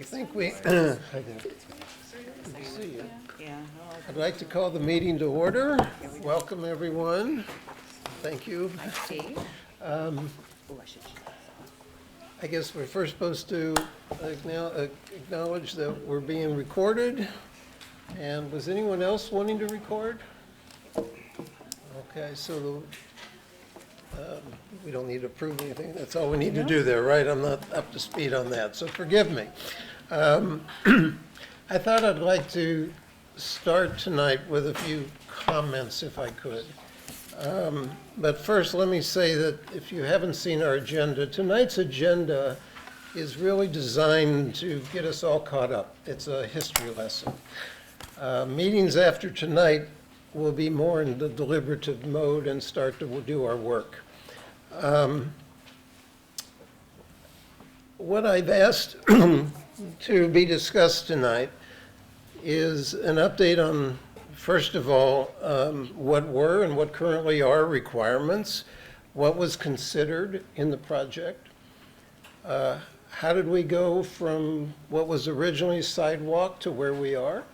think we, hi there. Good to see you. I'd like to call the meeting to order. Welcome, everyone. Thank you. I guess we're first supposed to acknowledge that we're being recorded. And was anyone else wanting to record? Okay, so we don't need to approve anything. That's all we need to do there, right? I'm not up to speed on that, so forgive me. I thought I'd like to start tonight with a few comments, if I could. But first, let me say that if you haven't seen our agenda, tonight's agenda is really designed to get us all caught up. It's a history lesson. Meetings after tonight will be more in the deliberative mode and start to do our work. What I've asked to be discussed tonight is an update on, first of all, what were and what currently are requirements, what was considered in the project, how did we go from what was originally sidewalk to where we are.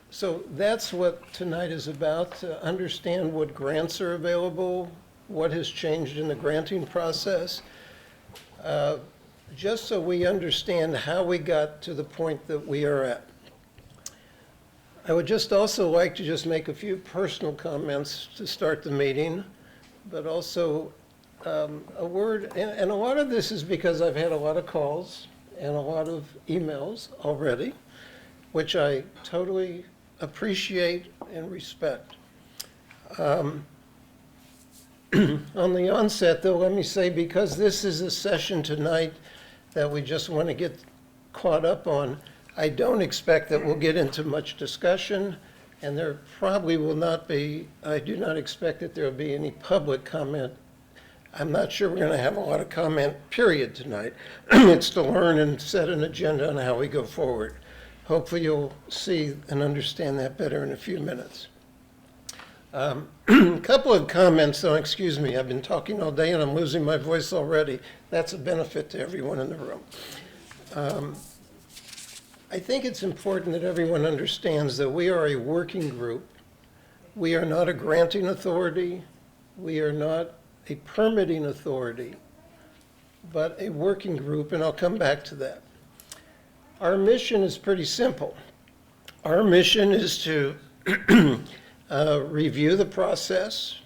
So that's what tonight is about, to understand what grants are available, what has changed in the granting process, just so we understand how we got to the point that we are at. I would just also like to just make a few personal comments to start the meeting, but also a word, and a lot of this is because I've had a lot of calls and a lot of emails already, which I totally appreciate and respect. On the onset, though, let me say, because this is a session tonight that we just want to get caught up on, I don't expect that we'll get into much discussion, and there probably will not be, I do not expect that there will be any public comment. I'm not sure we're going to have a lot of comment, period, tonight. It's to learn and set an agenda on how we go forward. Hopefully you'll see and understand that better in a few minutes. A couple of comments, though, excuse me, I've been talking all day and I'm losing my voice already. That's a benefit to everyone in the room. I think it's important that everyone understands that we are a working group. We are not a granting authority. We are not a permitting authority, but a working group, and I'll come back to that. Our mission is pretty simple. Our mission is to review the process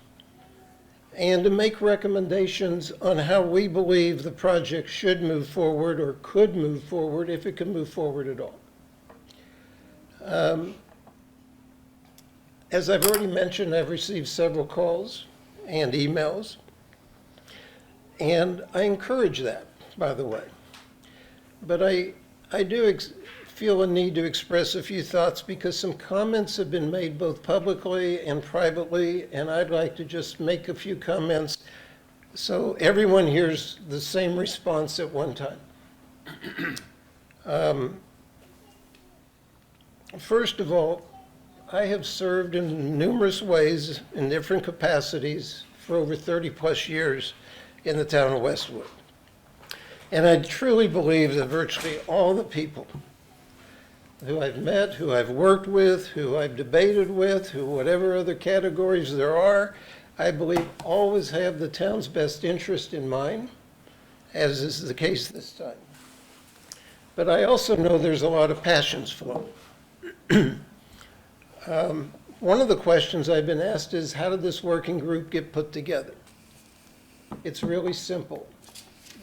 and to make recommendations on how we believe the project should move forward or could move forward if it can move forward at all. As I've already mentioned, I've received several calls and emails, and I encourage that, by the way. But I do feel a need to express a few thoughts because some comments have been made both publicly and privately, and I'd like to just make a few comments so everyone hears the same response at one time. First of all, I have served in numerous ways in different capacities for over 30 plus years in the town of Westwood. And I truly believe that virtually all the people who I've met, who I've worked with, who I've debated with, who whatever other categories there are, I believe always have the town's best interest in mind, as is the case this time. But I also know there's a lot of passions flowing. One of the questions I've been asked is, how did this working group get put together? It's really simple.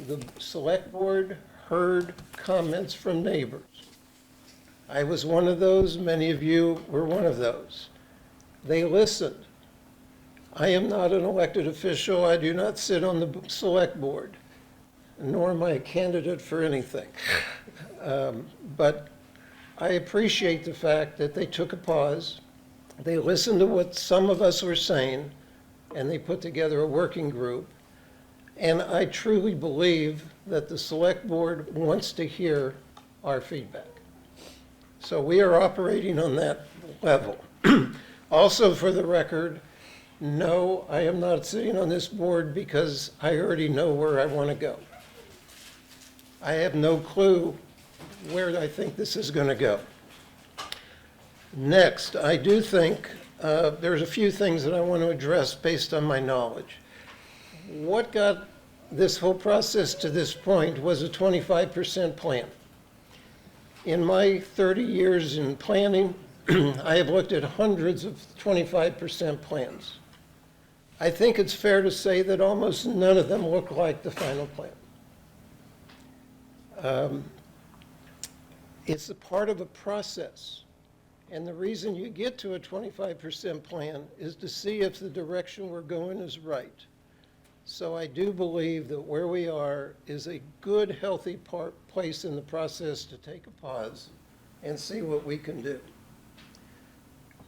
The select board heard comments from neighbors. I was one of those. Many of you were one of those. They listened. I am not an elected official. I do not sit on the select board, nor am I a candidate for anything. But I appreciate the fact that they took a pause. They listened to what some of us were saying, and they put together a working group. And I truly believe that the select board wants to hear our feedback. So we are operating on that level. Also, for the record, no, I am not sitting on this board because I already know where I want to go. I have no clue where I think this is going to go. Next, I do think there's a few things that I want to address based on my knowledge. What got this whole process to this point was a 25% plan. In my 30 years in planning, I have looked at hundreds of 25% plans. I think it's fair to say that almost none of them look like the final plan. It's a part of a process. And the reason you get to a 25% plan is to see if the direction we're going is right. So I do believe that where we are is a good, healthy place in the process to take a pause and see what we can do.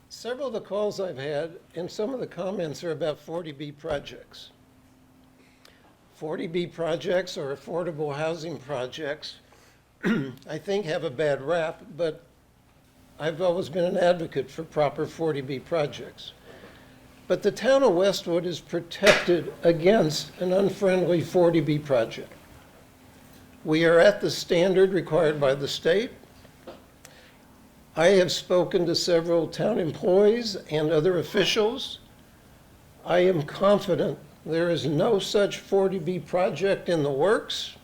Several of the calls I've had and some of the comments are about 40B projects. 40B projects or affordable housing projects, I think have a bad rap, but I've always been an advocate for proper 40B projects. But the town of Westwood is protected against an unfriendly 40B project. We are at the standard required by the state. I have spoken to several town employees and other officials. I am confident there is no such 40B project in the works.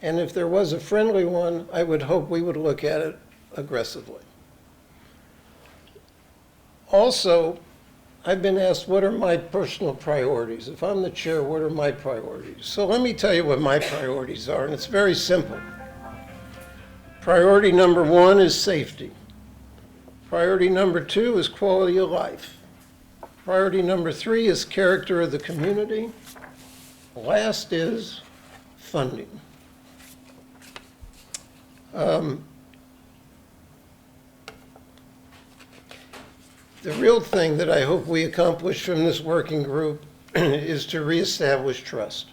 And if there was a friendly one, I would hope we would look at it aggressively. Also, I've been asked, what are my personal priorities? If I'm the chair, what are my priorities? So let me tell you what my priorities are, and it's very simple. Priority number 1 is safety. Priority number 2 is quality of life. Priority number 3 is character of the community. Last is funding. The real thing that I hope we accomplish from this working group is to reestablish trust.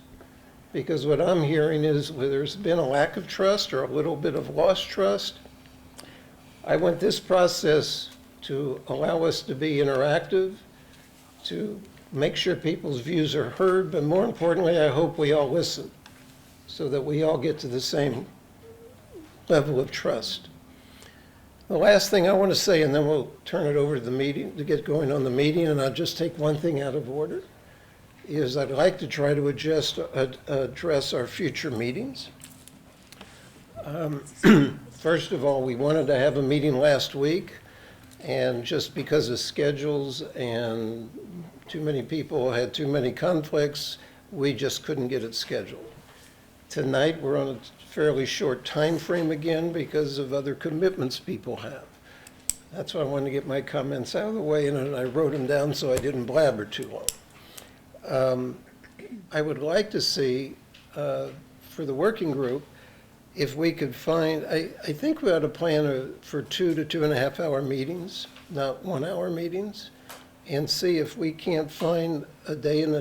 Because what I'm hearing is where there's been a lack of trust or a little bit of lost trust. I want this process to allow us to be interactive, to make sure people's views are heard, but more importantly, I hope we all listen so that we all get to the same level of trust. The last thing I want to say, and then we'll turn it over to the meeting, to get going on the meeting, and I'll just take one thing out of order, is I'd like to try to address our future meetings. First of all, we wanted to have a meeting last week, and just because of schedules and too many people had too many conflicts, we just couldn't get it scheduled. Tonight, we're on a fairly short time frame again because of other commitments people have. That's why I wanted to get my comments out of the way, and I wrote them down so I didn't blabber too long. I would like to see, for the working group, if we could find, I think we ought to plan for 2 to 2.5 hour meetings, not 1 hour meetings, and see if we can't find a day in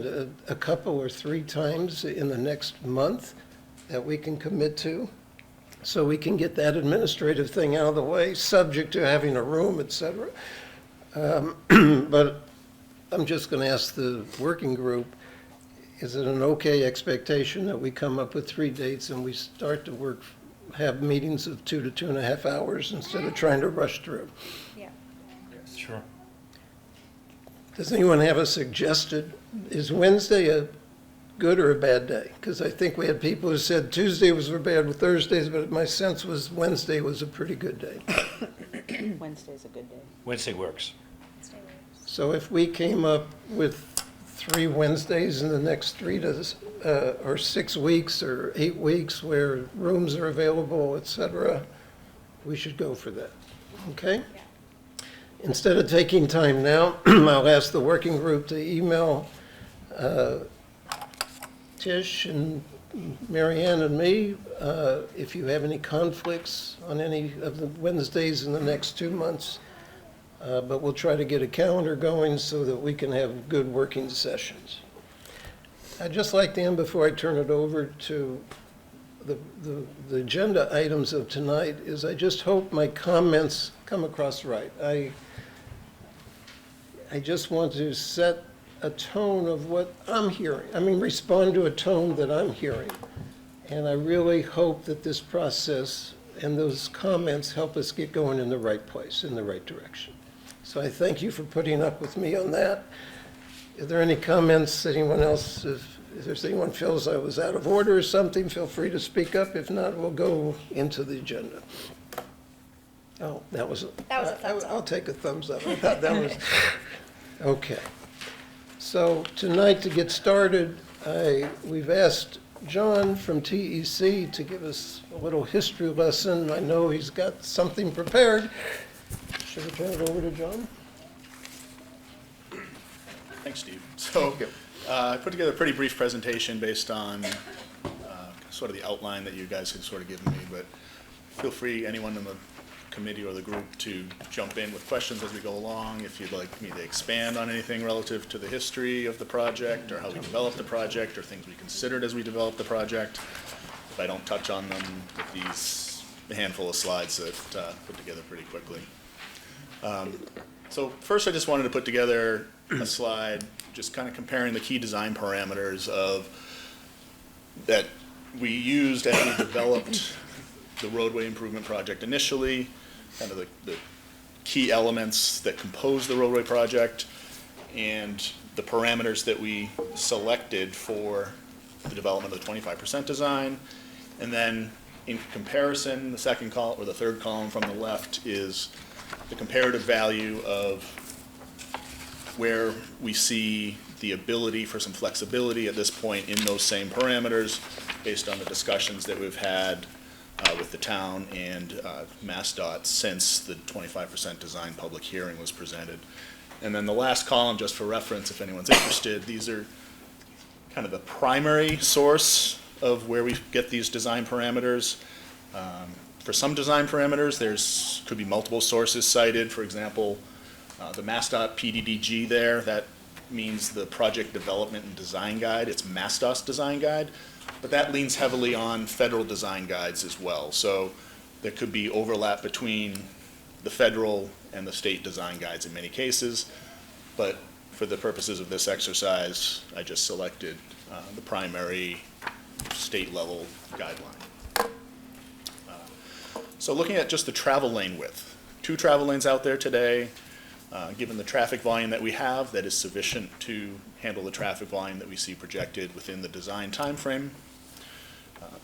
a couple or 3 times in the next month that we can commit to, so we can get that administrative thing out of the way, subject to having a room, et cetera. But I'm just going to ask the working group, is it an okay expectation that we come up with 3 dates and we start to have meetings of 2 to 2.5 hours instead of trying to rush through? Yeah. Yes, sure. Does anyone have a suggested, is Wednesday a good or a bad day? Because I think we had people who said Tuesday was bad with Thursdays, but my sense was Wednesday was a pretty good day. Wednesday's a good day. Wednesday works. So if we came up with 3 Wednesdays in the next 3 or 6 weeks or 8 weeks where rooms are available, et cetera, we should go for that, okay? Yeah. Instead of taking time now, I'll ask the working group to email Tish and Marianne and me, if you have any conflicts on any of the Wednesdays in the next 2 months, but we'll try to get a calendar going so that we can have good working sessions. I'd just like to end before I turn it over to the agenda items of tonight is I just hope my comments come across right. I just want to set a tone of what I'm hearing. I mean, respond to a tone that I'm hearing. And I really hope that this process and those comments help us get going in the right place, in the right direction. So I thank you for putting up with me on that. Are there any comments, anyone else? If there's anyone feels I was out of order or something, feel free to speak up. If not, we'll go into the agenda. Oh, that was a thumbs up. I'll take a thumbs up. I thought that was, okay. So tonight, to get started, we've asked John from TEC to give us a little history lesson. I know he's got something prepared. Should we turn it over to John? Thanks, Steve. So I put together a pretty brief presentation based on sort of the outline that you guys had sort of given me, but feel free, anyone in the committee or the group, to jump in with questions as we go along. If you'd like me to expand on anything relative to the history of the project or how we developed the project or things we considered as we developed the project, if I don't touch on them with these handful of slides that put together pretty quickly. So first I just wanted to put together a slide just kind of comparing the key design parameters that we used as we developed the roadway improvement project initially, kind of the key elements that compose the roadway project, and the parameters that we selected for the development of the 25% design. And then in comparison, the second column, or the third column from the left, is the comparative value of where we see the ability for some flexibility at this point in those same parameters based on the discussions that we've had with the town and MassDOT since the 25% design public hearing was presented. And then the last column, just for reference, if anyone's interested, these are kind of the primary source of where we get these design parameters. For some design parameters, could be multiple sources cited. For example, the MassDOT PDDG there, that means the Project Development and Design Guide. It's MassDOT's design guide, but that leans heavily on federal design guides as well. So there could be overlap between the federal and the state design guides in many cases, but for the purposes of this exercise, I just selected the primary state level guideline. So looking at just the travel lane width, 2 travel lanes out there today. Given the traffic volume that we have, that is sufficient to handle the traffic volume that we see projected within the design timeframe.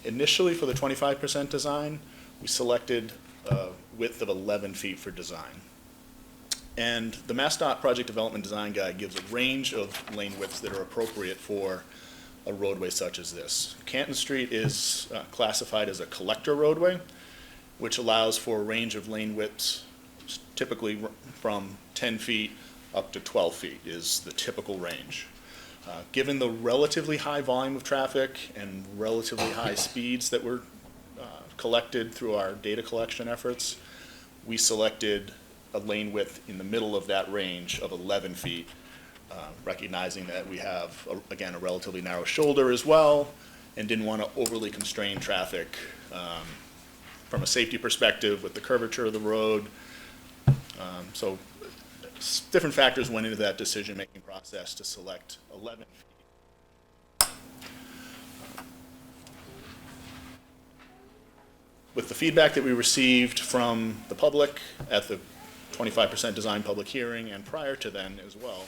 Initially, for the 25% design, we selected a width of 11 feet for design. And the MassDOT Project Development Design Guide gives a range of lane widths that are appropriate for a roadway such as this. Canton Street is classified as a collector roadway, which allows for a range of lane widths, typically from 10 feet up to 12 feet is the typical range. Given the relatively high volume of traffic and relatively high speeds that were collected through our data collection efforts, we selected a lane width in the middle of that range of 11 feet, recognizing that we have, again, a relatively narrow shoulder as well, and didn't want to overly constrain traffic from a safety perspective with the curvature of the road. So different factors went into that decision-making process to select 11 feet. With the feedback that we received from the public at the 25% design public hearing and prior to then as well,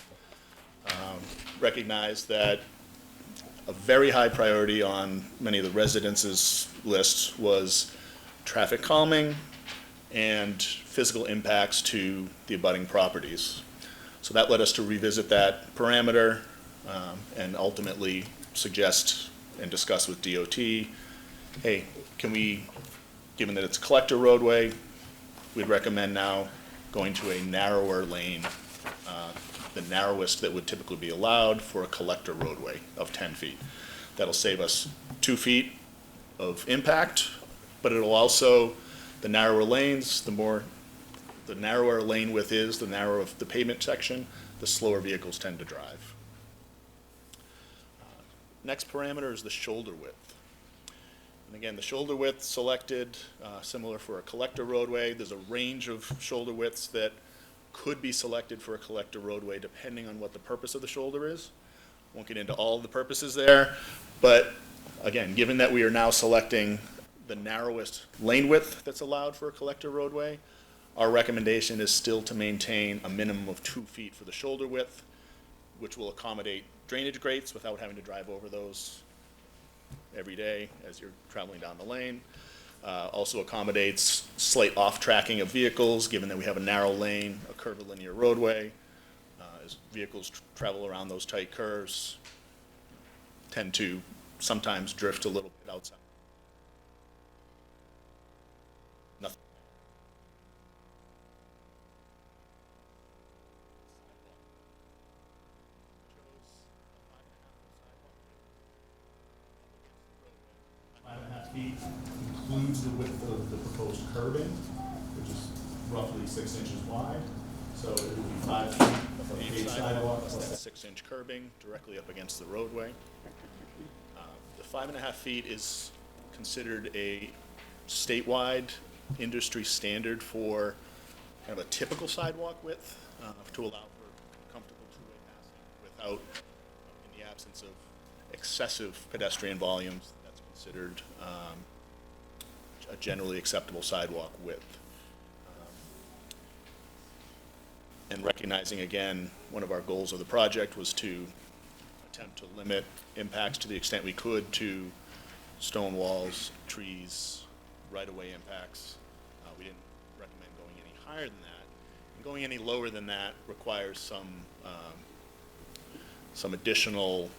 recognized that a very high priority on many of the residents' lists was traffic calming and physical impacts to the abutting properties. So that led us to revisit that parameter and ultimately suggest and discuss with DOT, hey, can we, given that it's a collector roadway, we'd recommend now going to a narrower lane, the narrowest that would typically be allowed for a collector roadway of 10 feet. That'll save us 2 feet of impact, but it'll also, the narrower lanes, the narrower lane width is, the narrower the pavement section, the slower vehicles tend to drive. Next parameter is the shoulder width. And again, the shoulder width selected, similar for a collector roadway. There's a range of shoulder widths that could be selected for a collector roadway depending on what the purpose of the shoulder is. Won't get into all of the purposes there, but Again, given that we are now selecting the narrowest lane width that's allowed for a collector roadway, our recommendation is still to maintain a minimum of 2 feet for the shoulder width, which will accommodate drainage grates without having to drive over those every day as you're traveling down the lane. Also accommodates slight off-tracking of vehicles, given that we have a narrow lane, a curvilinear roadway. As vehicles travel around those tight curves, tend to sometimes drift a little bit outside. Nothing. Five and a half feet includes the width of the proposed curbing, which is roughly 6 inches wide. So it would be 5 feet of paved sidewalk Plus plus that 6-inch curbing directly up against the roadway. The 5.5 feet is considered a statewide industry standard for kind of a typical sidewalk width to allow for comfortable two-way passing without, in the absence of excessive pedestrian volumes, that's considered a generally acceptable sidewalk width. And recognizing, again, one of our goals of the project was to attempt to limit impacts to the extent we could to stone walls, trees, right-of-way impacts. We didn't recommend going any higher than that. And going any lower than that requires some additional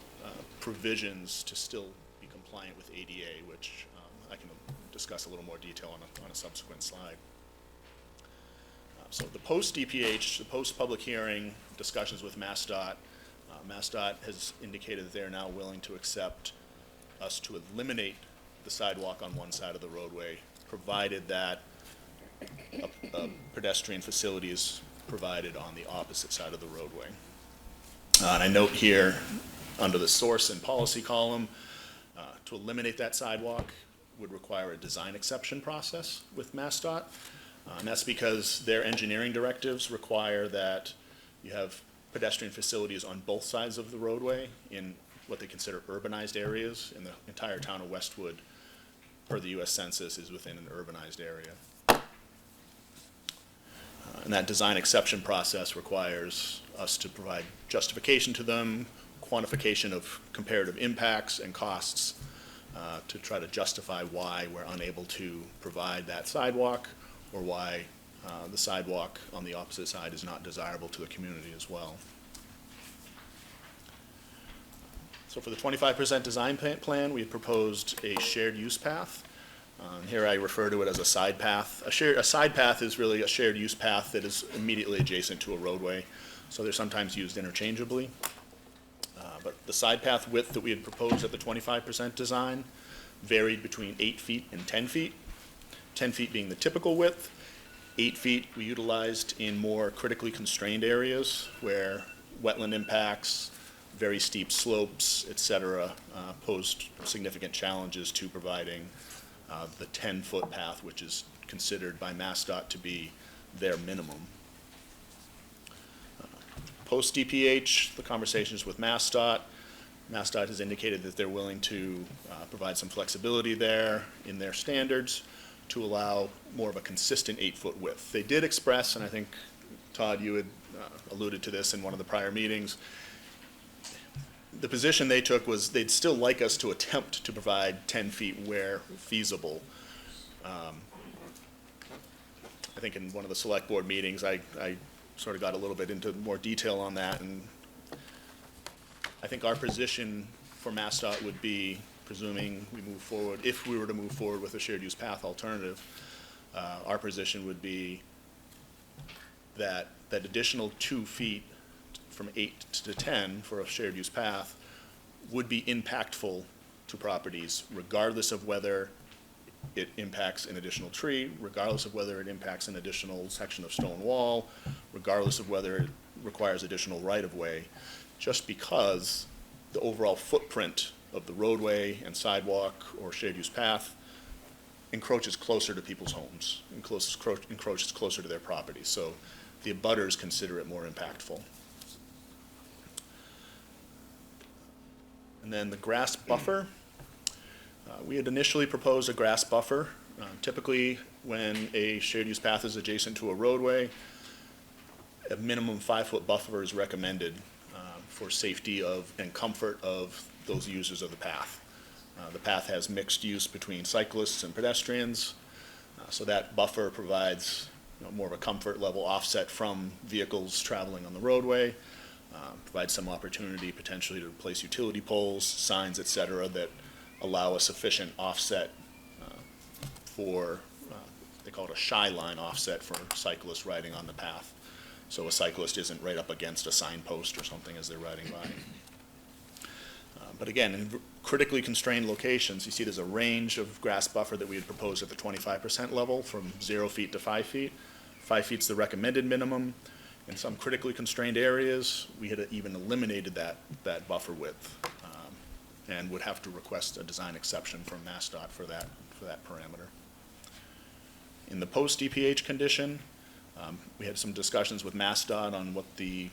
provisions to still be compliant with ADA, which I can discuss a little more detail on a subsequent slide. So the post-DPH, the post-public hearing discussions with MassDOT, MassDOT has indicated that they are now willing to accept us to eliminate the sidewalk on one side of the roadway, provided that a pedestrian facility is provided on the opposite side of the roadway. And I note here, under the source and policy column, to eliminate that sidewalk would require a design exception process with MassDOT. And that's because their engineering directives require that you have pedestrian facilities on both sides of the roadway in what they consider urbanized areas, and the entire town of Westwood, per the US Census, is within an urbanized area. And that design exception process requires us to provide justification to them, quantification of comparative impacts and costs to try to justify why we're unable to provide that sidewalk, or why the sidewalk on the opposite side is not desirable to the community as well. So for the 25% design plan, we proposed a shared use path. Here I refer to it as a side path. A side path is really a shared use path that is immediately adjacent to a roadway, so they're sometimes used interchangeably. But the side path width that we had proposed at the 25% design varied between 8 feet and 10 feet. 10 feet being the typical width. 8 feet we utilized in more critically constrained areas where wetland impacts, very steep slopes, et cetera, posed significant challenges to providing the 10-foot path, which is considered by MassDOT to be their minimum. Post-DPH, the conversations with MassDOT. MassDOT has indicated that they're willing to provide some flexibility there in their standards to allow more of a consistent 8-foot width. They did express, and I think, Todd, you had alluded to this in one of the prior meetings, the position they took was they'd still like us to attempt to provide 10 feet where feasible. I think in one of the select board meetings, I sort of got a little bit into more detail on that, and I think our position for MassDOT would be, presuming we move forward, if we were to move forward with a shared use path alternative, our position would be that that additional 2 feet from 8 to 10 for a shared use path would be impactful to properties, regardless of whether it impacts an additional tree, regardless of whether it impacts an additional section of stone wall, regardless of whether it requires additional right-of-way, just because the overall footprint of the roadway and sidewalk or shared use path encroaches closer to people's homes, encroaches closer to their property. So the abutters consider it more impactful. And then the grass buffer. We had initially proposed a grass buffer. Typically, when a shared use path is adjacent to a roadway, a minimum 5-foot buffer is recommended for safety of and comfort of those users of the path. The path has mixed use between cyclists and pedestrians, so that buffer provides more of a comfort level offset from vehicles traveling on the roadway, provides some opportunity potentially to place utility poles, signs, et cetera, that allow a sufficient offset for, they call it a shy line offset for cyclists riding on the path. So a cyclist isn't right up against a signpost or something as they're riding by. But again, in critically constrained locations, you see there's a range of grass buffer that we had proposed at the 25% level from 0 feet to 5 feet. 5 feet's the recommended minimum. In some critically constrained areas, we had even eliminated that buffer width and would have to request a design exception from MassDOT for that parameter. In the post-DPH condition, we had some discussions with MassDOT on what the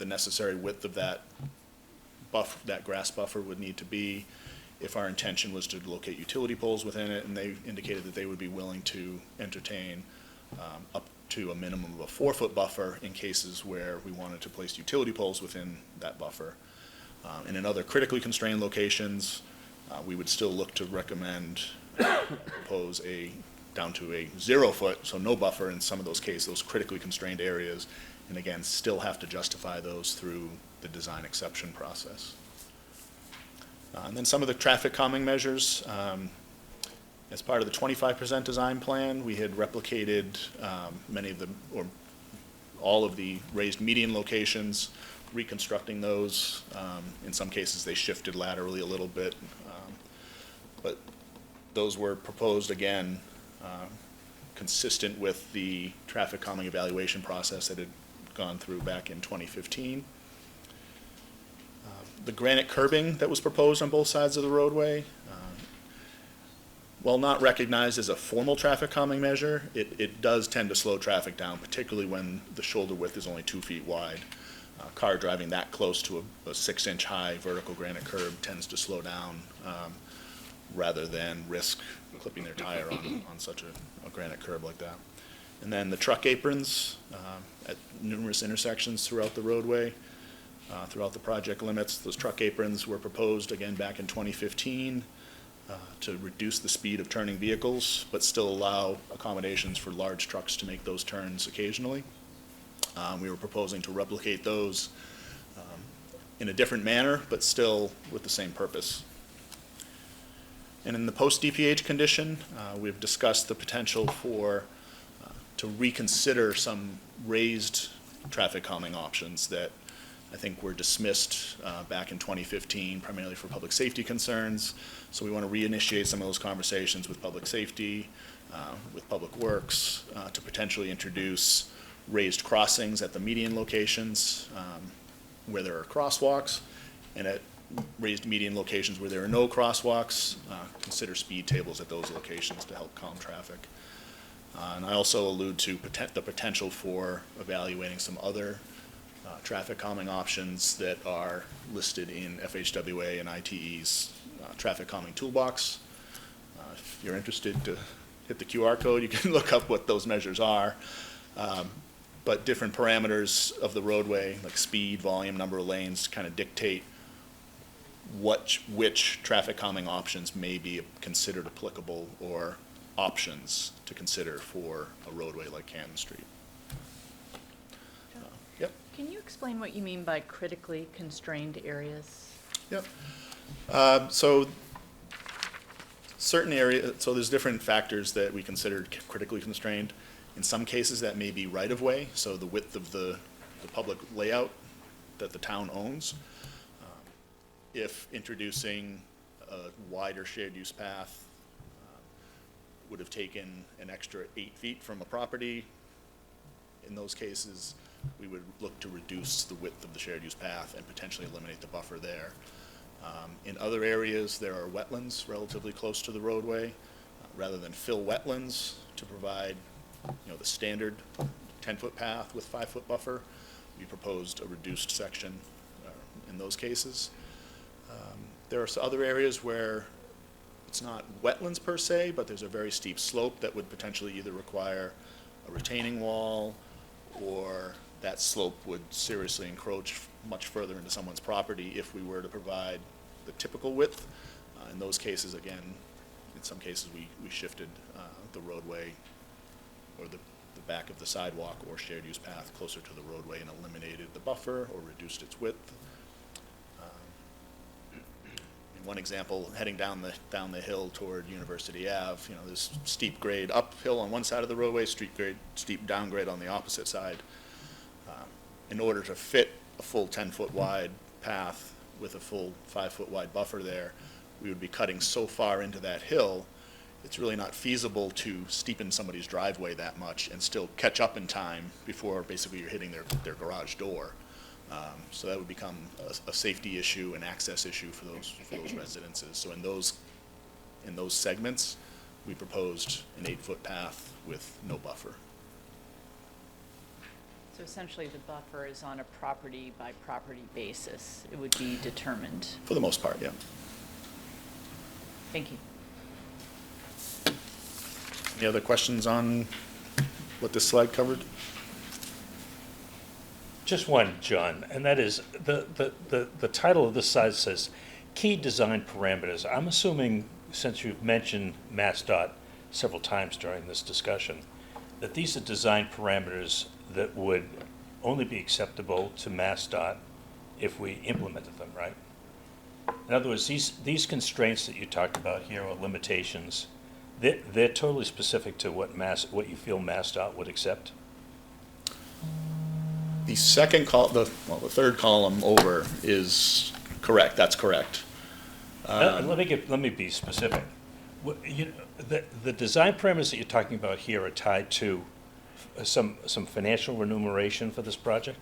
necessary width of that grass buffer would need to be if our intention was to locate utility poles within it, and they indicated that they would be willing to entertain up to a minimum of a 4-foot buffer in cases where we wanted to place utility poles within that buffer. And in other critically constrained locations, we would still look to recommend, propose down to a 0-foot, so no buffer in some of those cases, those critically constrained areas, and again, still have to justify those through the design exception process. And then some of the traffic calming measures. As part of the 25% design plan, we had replicated many of the, or all of the raised median locations, reconstructing those. In some cases, they shifted laterally a little bit, but those were proposed again, consistent with the traffic calming evaluation process that had gone through back in 2015. The granite curbing that was proposed on both sides of the roadway, while not recognized as a formal traffic calming measure, it does tend to slow traffic down, particularly when the shoulder width is only 2 feet wide. A car driving that close to a 6-inch high vertical granite curb tends to slow down rather than risk clipping their tire on such a granite curb like that. And then the truck aprons at numerous intersections throughout the roadway, throughout the project limits. Those truck aprons were proposed again back in 2015 to reduce the speed of turning vehicles, but still allow accommodations for large trucks to make those turns occasionally. We were proposing to replicate those in a different manner, but still with the same purpose. And in the post-DPH condition, we've discussed the potential for to reconsider some raised traffic calming options that I think were dismissed back in 2015, primarily for public safety concerns. So we want to reinitiate some of those conversations with public safety, with public works, to potentially introduce raised crossings at the median locations where there are crosswalks, and at raised median locations where there are no crosswalks, consider speed tables at those locations to help calm traffic. And I also allude to the potential for evaluating some other traffic calming options that are listed in FHWA and ITE's traffic calming toolbox. If you're interested to hit the QR code, you can look up what those measures are. But different parameters of the roadway, like speed, volume, number of lanes, kind of dictate which traffic calming options may be considered applicable or options to consider for a roadway like Canton Street. Yep. Can you explain what you mean by critically constrained areas? Yep. So certain areas, so there's different factors that we consider critically constrained. In some cases, that may be right-of-way, so the width of the public layout that the town owns. If introducing a wider shared use path would have taken an extra 8 feet from a property, in those cases, we would look to reduce the width of the shared use path and potentially eliminate the buffer there. In other areas, there are wetlands relatively close to the roadway. Rather than fill wetlands to provide, the standard 10-foot path with 5-foot buffer, we proposed a reduced section in those cases. There are other areas where it's not wetlands per se, but there's a very steep slope that would potentially either require a retaining wall, or that slope would seriously encroach much further into someone's property if we were to provide the typical width. In those cases, again, in some cases, we shifted the roadway or the back of the sidewalk or shared use path closer to the roadway and eliminated the buffer or reduced its width. In one example, heading down the hill toward University Ave, there's steep grade uphill on one side of the roadway, steep downgrade on the opposite side. In order to fit a full 10-foot wide path with a full 5-foot wide buffer there, we would be cutting so far into that hill, it's really not feasible to steepen somebody's driveway that much and still catch up in time before basically you're hitting their garage door. So that would become a safety issue, an access issue for those residences. So in those segments, we proposed an 8-foot path with no buffer. So essentially, the buffer is on a property-by-property basis. It would be determined. For the most part, yeah. Thank you. Any other questions on what this slide covered? Just one, John, and that is, the title of this slide says, Key Design Parameters. I'm assuming, since you've mentioned MassDOT several times during this discussion, that these are design parameters that would only be acceptable to MassDOT if we implemented them, right? In other words, these constraints that you talked about here, or limitations, they're totally specific to what you feel MassDOT would accept? The third column over is correct. That's correct. Let me be specific. The design parameters that you're talking about here are tied to some financial remuneration for this project?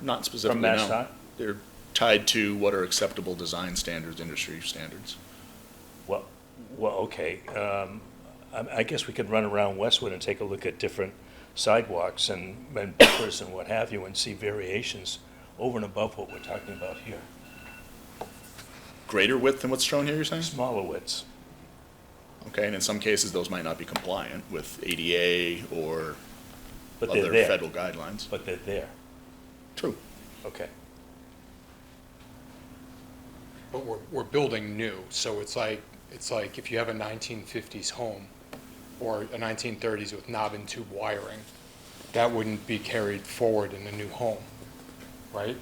Not specifically, From no. MassDOT? They're tied to what are acceptable design standards, industry standards. Well, okay. I guess we could run around Westwood and take a look at different sidewalks and buffers and what have you and see variations over and above what we're talking about here. Greater width than what's shown here, you're saying? Smaller widths. Okay, and in some cases, those might not be compliant with ADA or But they're other there. federal guidelines. But they're there. True. Okay. But we're building new, so it's like if you have a 1950s home or a 1930s with knob and tube wiring, that wouldn't be carried forward in a new home, right?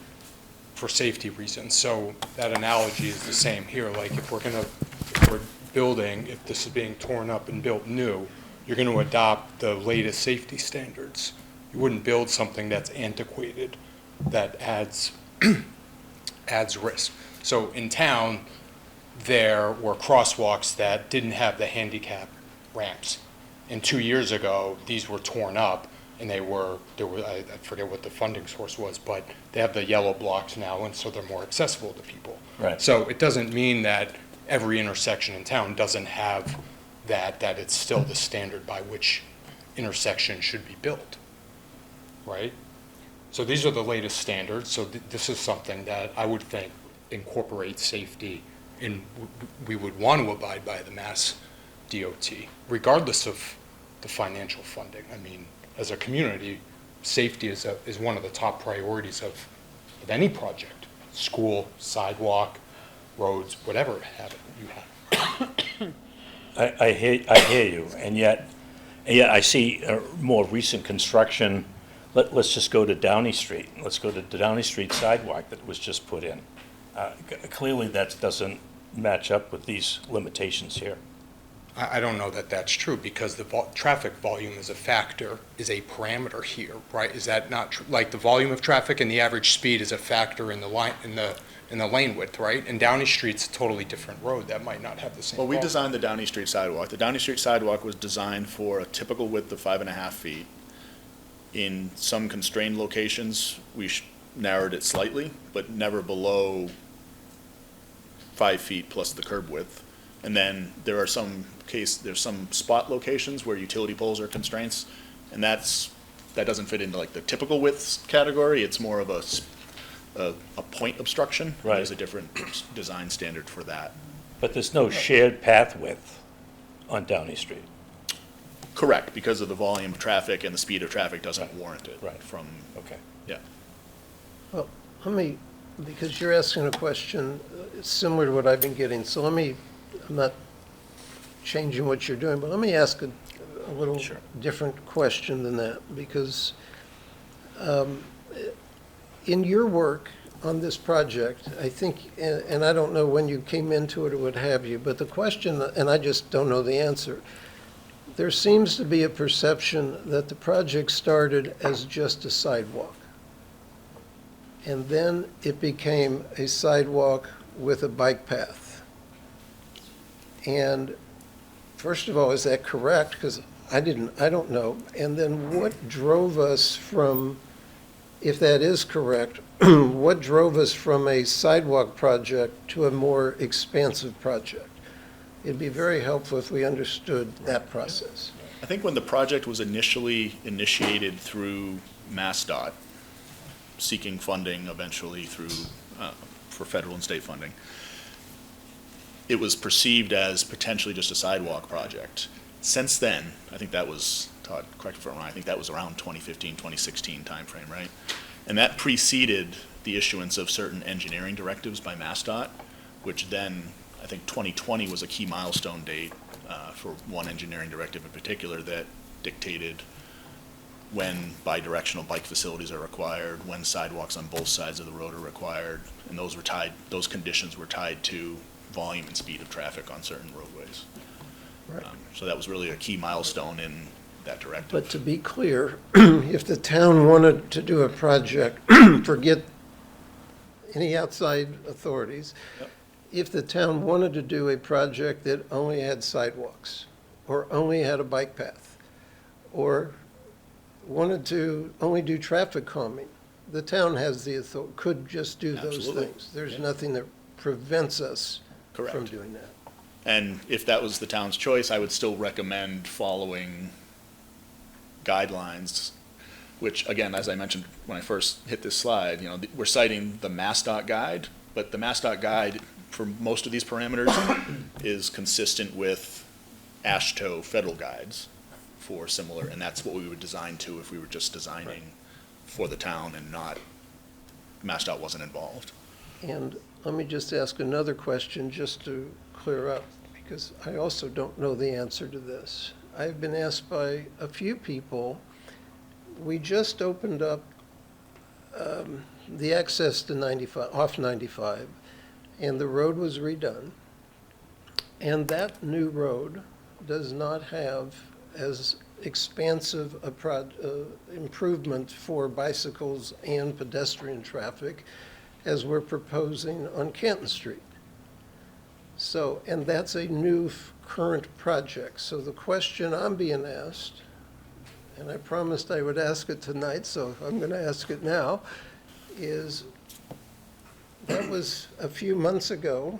For safety reasons. So that analogy is the same here. Like if we're building, if this is being torn up and built new, you're going to adopt the latest safety standards. You wouldn't build something that's antiquated, that adds risk. So in town, there were crosswalks that didn't have the handicap ramps. And 2 years ago, these were torn up, and I forget what the funding source was, but they have the yellow blocks now, and so they're more accessible to people. Right. So it doesn't mean that every intersection in town doesn't have that it's still the standard by which intersection should be built, right? So these are the latest standards, so this is something that I would think incorporates safety, and we would want to abide by the Mass DOT, regardless of the financial funding. I mean, as a community, safety is one of the top priorities of any project, school, sidewalk, roads, whatever you have. I hear you, and yet I see more recent construction. Let's just go to Downey Street. Let's go to the Downey Street sidewalk that was just put in. Clearly, that doesn't match up with these limitations here. I don't know that that's true, because the traffic volume is a factor, is a parameter here, right? Is that not true? Like the volume of traffic and the average speed is a factor in the lane width, right? And Downey Street's a totally different road that might not have the same. Well, we volume. designed the Downey Street sidewalk. The Downey Street sidewalk was designed for a typical width of 5.5 feet. In some constrained locations, we narrowed it slightly, but never below 5 feet plus the curb width. And then there's some spot locations where utility poles are constraints, and that doesn't fit into like the typical widths category. It's more of a point obstruction. Right. There's a different design standard for that. But there's no shared path width on Downey Street. Correct, because of the volume of traffic and the speed of traffic doesn't warrant it. Right. From, Okay. yeah. Well, let me, because you're asking a question similar to what I've been getting, so let me, I'm not changing what you're doing, but let me ask a little Sure. different question than that, because in your work on this project, I think, and I don't know when you came into it or what have you, but the question, and I just don't know the answer, there seems to be a perception that the project started as just a sidewalk. And then it became a sidewalk with a bike path. And first of all, is that correct? Because I don't know. And then what drove us from, if that is correct, what drove us from a sidewalk project to a more expansive project? It'd be very helpful if we understood that process. I think when the project was initially initiated through MassDOT, seeking funding eventually through, for federal and state funding, it was perceived as potentially just a sidewalk project. Since then, I think that was, Todd, correct me if I'm wrong, I think that was around 2015, 2016 timeframe, right? And that preceded the issuance of certain engineering directives by MassDOT, which then, I think 2020 was a key milestone date for one engineering directive in particular that dictated when bidirectional bike facilities are required, when sidewalks on both sides of the road are required, and those conditions were tied to volume and speed of traffic on certain roadways. Right. So that was really a key milestone in that directive. But to be clear, if the town wanted to do a project, forget any outside authorities, Yep. if the town wanted to do a project that only had sidewalks, or only had a bike path, or wanted to only do traffic calming, the town has the authority, could just do those Absolutely. things. There's Yeah. nothing that prevents us from Correct. doing that. And if that was the town's choice, I would still recommend following guidelines, which, again, as I mentioned when I first hit this slide, we're citing the MassDOT guide, but the MassDOT guide for most of these parameters is consistent with AASHTO federal guides for similar, and that's what we would design to if we were just designing for the town and not, MassDOT wasn't involved. And let me just ask another question just to clear up, because I also don't know the answer to this. I've been asked by a few people, we just opened up the access to 95, off 95, and the road was redone. And that new road does not have as expansive a improvement for bicycles and pedestrian traffic as we're proposing on Canton Street. So, and that's a new current project. So the question I'm being asked, and I promised I would ask it tonight, so I'm going to ask it now, is that was a few months ago,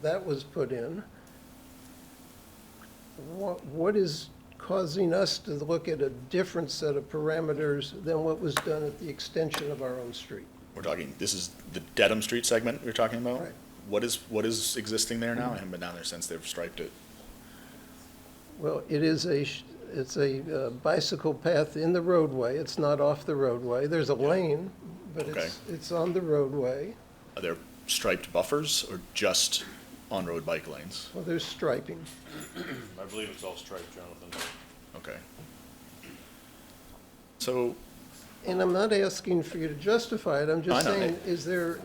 that was put in. What is causing us to look at a different set of parameters than what was done at the extension of our own street? We're talking, this is the Dedham Street segment we're talking about? Right. What is existing there now? I haven't been down there since they've striped it. Well, it's a bicycle path in the roadway. It's not off the roadway. There's a lane, but Okay. it's on the roadway. Are there striped buffers or just on-road bike lanes? Well, there's striping. I believe it's all striped, Jonathan. Okay. So, And I'm not asking for you to justify it. I'm just I know. saying, is there,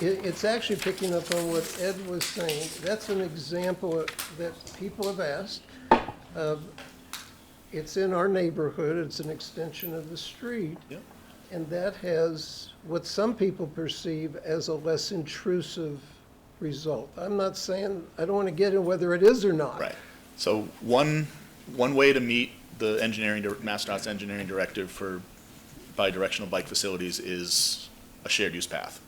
it's actually picking up on what Ed was saying. That's an example that people have asked. It's in our neighborhood. It's an extension of the street. Yep. And that has what some people perceive as a less intrusive result. I'm not saying, I don't want to get in whether it is or not. right. So one way to meet the MassDOT's engineering directive for bidirectional bike facilities is a shared use path.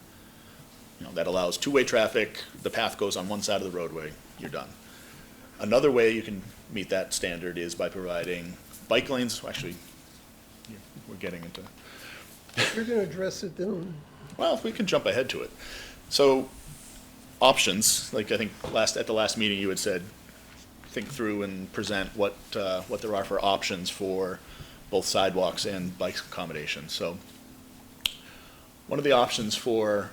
That allows two-way traffic, the path goes on one side of the roadway, you're done. Another way you can meet that standard is by providing bike lanes, actually, we're getting into, If you're going to address it, then well, we can jump ahead to it. So options, like I think at the last meeting you had said, think through and present what there are for options for both sidewalks and bike accommodations. So one of the options for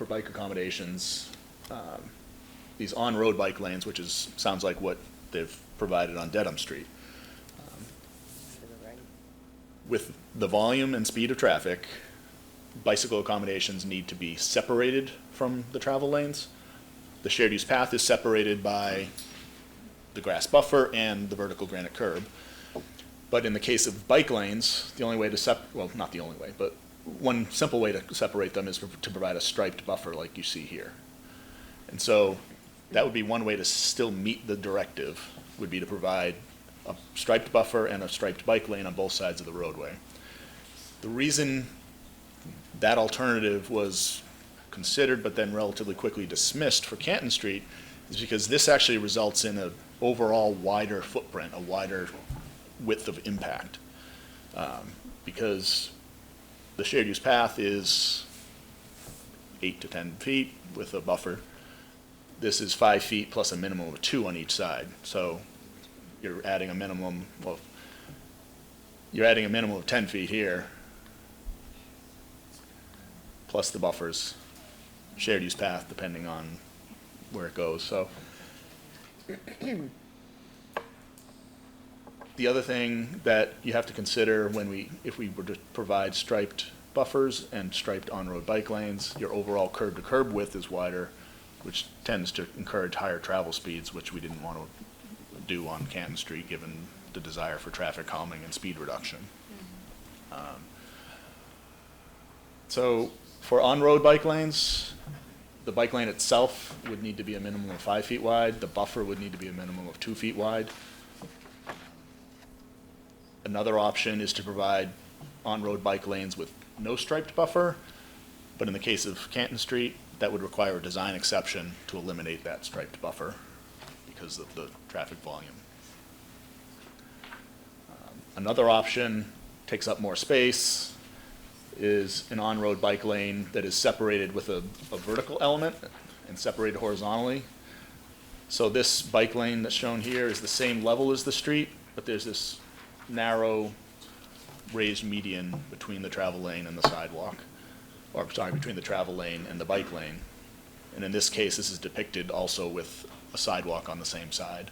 bike accommodations, these on-road bike lanes, which sounds like what they've provided on Dedham Street. To the right. With the volume and speed of traffic, bicycle accommodations need to be separated from the travel lanes. The shared use path is separated by the grass buffer and the vertical granite curb. But in the case of bike lanes, the only way to well, not the only way, but one simple way to separate them is to provide a striped buffer like you see here. And so that would be one way to still meet the directive, would be to provide a striped buffer and a striped bike lane on both sides of the roadway. The reason that alternative was considered but then relatively quickly dismissed for Canton Street is because this actually results in an overall wider footprint, a wider width of impact. Because the shared use path is 8 to 10 feet with a buffer. This is 5 feet plus a minimum of 2 on each side. So you're adding a minimum, well, you're adding a minimum of 10 feet here, plus the buffers, shared use path depending on where it goes. So the other thing that you have to consider if we were to provide striped buffers and striped on-road bike lanes, your overall curb-to-curb width is wider, which tends to encourage higher travel speeds, which we didn't want to do on Canton Street, given the desire for traffic calming and speed reduction. So for on-road bike lanes, the bike lane itself would need to be a minimum of 5 feet wide. The buffer would need to be a minimum of 2 feet wide. Another option is to provide on-road bike lanes with no striped buffer, but in the case of Canton Street, that would require a design exception to eliminate that striped buffer because of the traffic volume. Another option takes up more space, is an on-road bike lane that is separated with a vertical element and separated horizontally. So this bike lane that's shown here is the same level as the street, but there's this narrow raised median between the travel lane and the sidewalk, or sorry, between the travel lane and the bike lane. And in this case, this is depicted also with a sidewalk on the same side.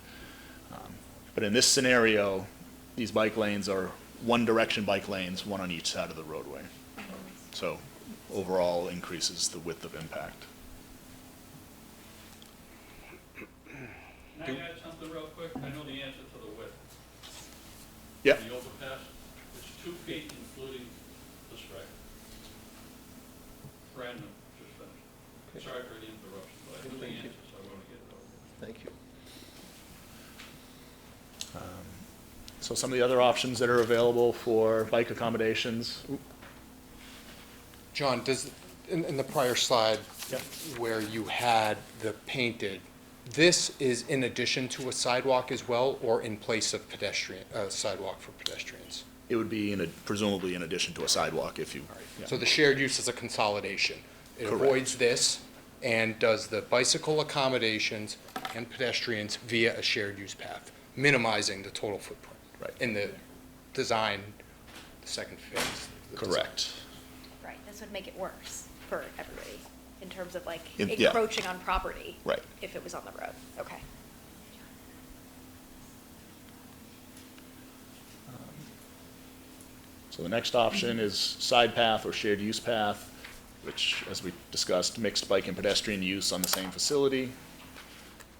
But in this scenario, these bike lanes are one direction bike lanes, one on each side of the roadway. So overall increases the width of impact. Can I add something real quick? I know the answer to the width. Yeah. The overpass, it's 2 feet including the stripe. Brand new, just finished. Sorry for the interruption, but I knew the answer, so I want to get it over. Thank you. So some of the other options that are available for bike accommodations. John, in the prior slide Yep. where you had the painted, this is in addition to a sidewalk as well, or in place of sidewalk for pedestrians? It would be presumably in addition to a sidewalk if you. Yeah. So the shared use is a consolidation. It Correct. avoids this and does the bicycle accommodations and pedestrians via a shared use path, minimizing the total footprint. Right. In the design, the second phase. the design. Correct. Right, this would make it worse for everybody in terms of like Yeah. encroaching on property. Right. If it was on the road, okay. So the next option is side path or shared use path, which, as we discussed, mixed bike and pedestrian use on the same facility.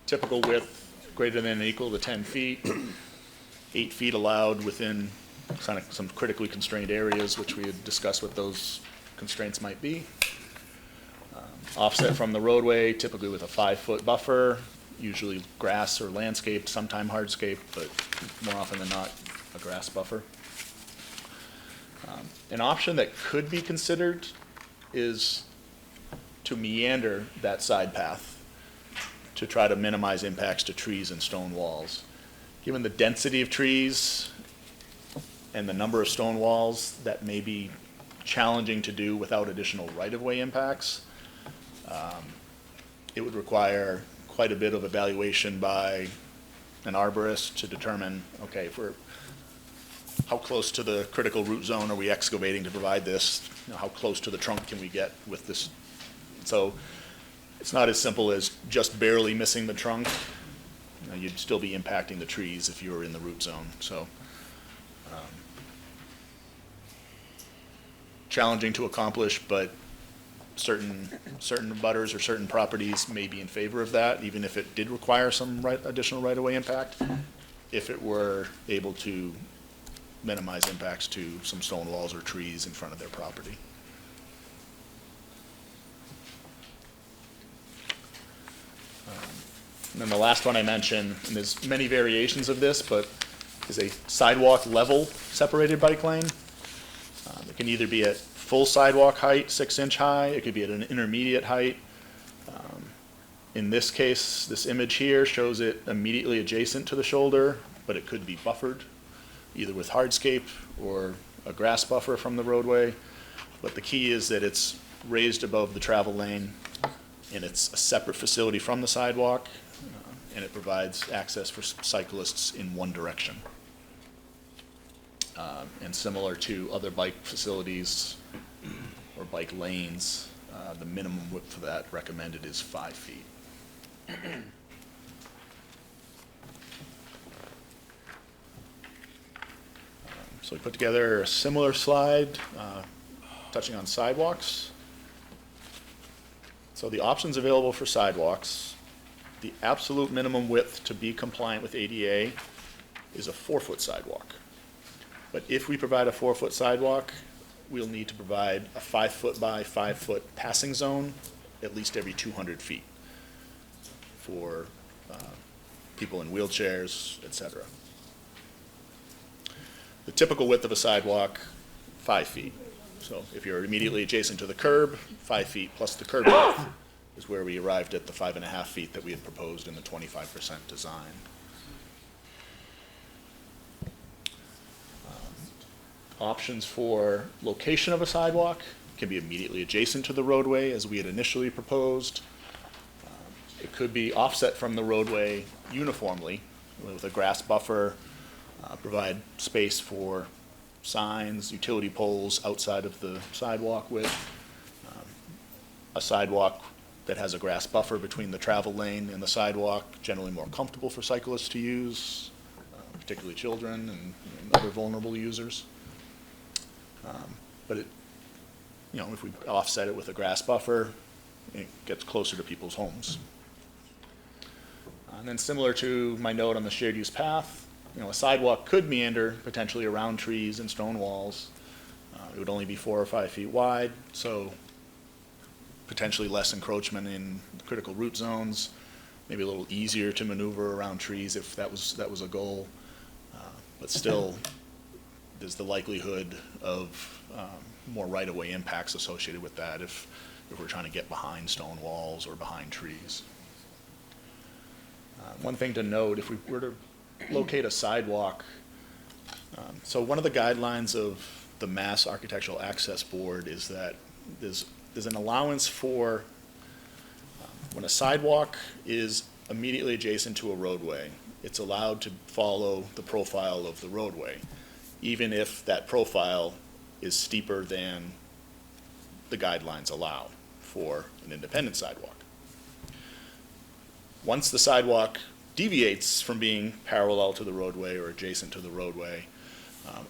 Typical width greater than or equal to 10 feet. 8 feet allowed within kind of some critically constrained areas, which we had discussed what those constraints might be. Offset from the roadway, typically with a 5-foot buffer, usually grass or landscaped, sometime hardscape, but more often than not, a grass buffer. An option that could be considered is to meander that side path to try to minimize impacts to trees and stone walls. Given the density of trees and the number of stone walls, that may be challenging to do without additional right-of-way impacts. it would require quite a bit of evaluation by an arborist to determine, okay, how close to the critical root zone are we excavating to provide this? You know, how close to the trunk can we get with this? So it's not as simple as just barely missing the trunk. You know, you'd still be impacting the trees if you were in the root zone. So challenging to accomplish, but certain butters or certain properties may be in favor of that, even if it did require some additional right-of-way impact, if it were able to minimize impacts to some stone walls or trees in front of their property. And then the last one I mentioned, and there's many variations of this, but is a sidewalk level separated bike lane. It can either be at full sidewalk height, 6-inch high, it could be at an intermediate height. In this case, this image here shows it immediately adjacent to the shoulder, but it could be buffered, either with hardscape or a grass buffer from the roadway. But the key is that it's raised above the travel lane, and it's a separate facility from the sidewalk, and it provides access for cyclists in one direction. And similar to other bike facilities or bike lanes, the minimum width for that recommended is 5 feet. So we put together a similar slide touching on sidewalks. So the options available for sidewalks, the absolute minimum width to be compliant with ADA is a 4-foot sidewalk. But if we provide a 4-foot sidewalk, we'll need to provide a 5-foot by 5-foot passing zone at least every 200 feet for people in wheelchairs, et cetera. The typical width of a sidewalk, 5 feet. So if you're immediately adjacent to the curb, 5 feet plus the curb width is where we arrived at the 5.5 feet that we had proposed in the 25% design. Options for location of a sidewalk can be immediately adjacent to the roadway as we had initially proposed. It could be offset from the roadway uniformly with a grass buffer, provide space for signs, utility poles outside of the sidewalk width, a sidewalk that has a grass buffer between the travel lane and the sidewalk, generally more comfortable for cyclists to use, particularly children and other vulnerable users. But if we offset it with a grass buffer, it gets closer to people's homes. And then similar to my note on the shared use path, a sidewalk could meander potentially around trees and stone walls. It would only be 4 or 5 feet wide, so potentially less encroachment in critical root zones, maybe a little easier to maneuver around trees if that was a goal. But still, there's the likelihood of more right-of-way impacts associated with that if we're trying to get behind stone walls or behind trees. One thing to note, if we were to locate a sidewalk, so one of the guidelines of the Mass Architectural Access Board is that there's an allowance for when a sidewalk is immediately adjacent to a roadway, it's allowed to follow the profile of the roadway, even if that profile is steeper than the guidelines allow for an independent sidewalk. Once the sidewalk deviates from being parallel to the roadway or adjacent to the roadway,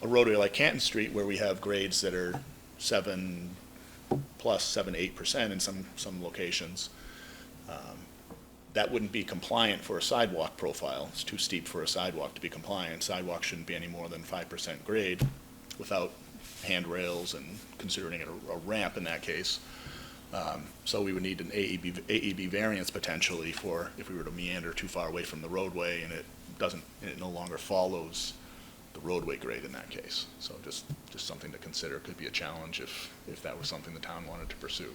a roadway like Canton Street, where we have grades that are 7+, 8% in some locations, that wouldn't be compliant for a sidewalk profile. It's too steep for a sidewalk to be compliant. Sidewalk shouldn't be any more than 5% grade without handrails and considering it a ramp in that case. So we would need an AEB variance potentially for if we were to meander too far away from the roadway and it no longer follows the roadway grade in that case. So just something to consider. Could be a challenge if that was something the town wanted to pursue.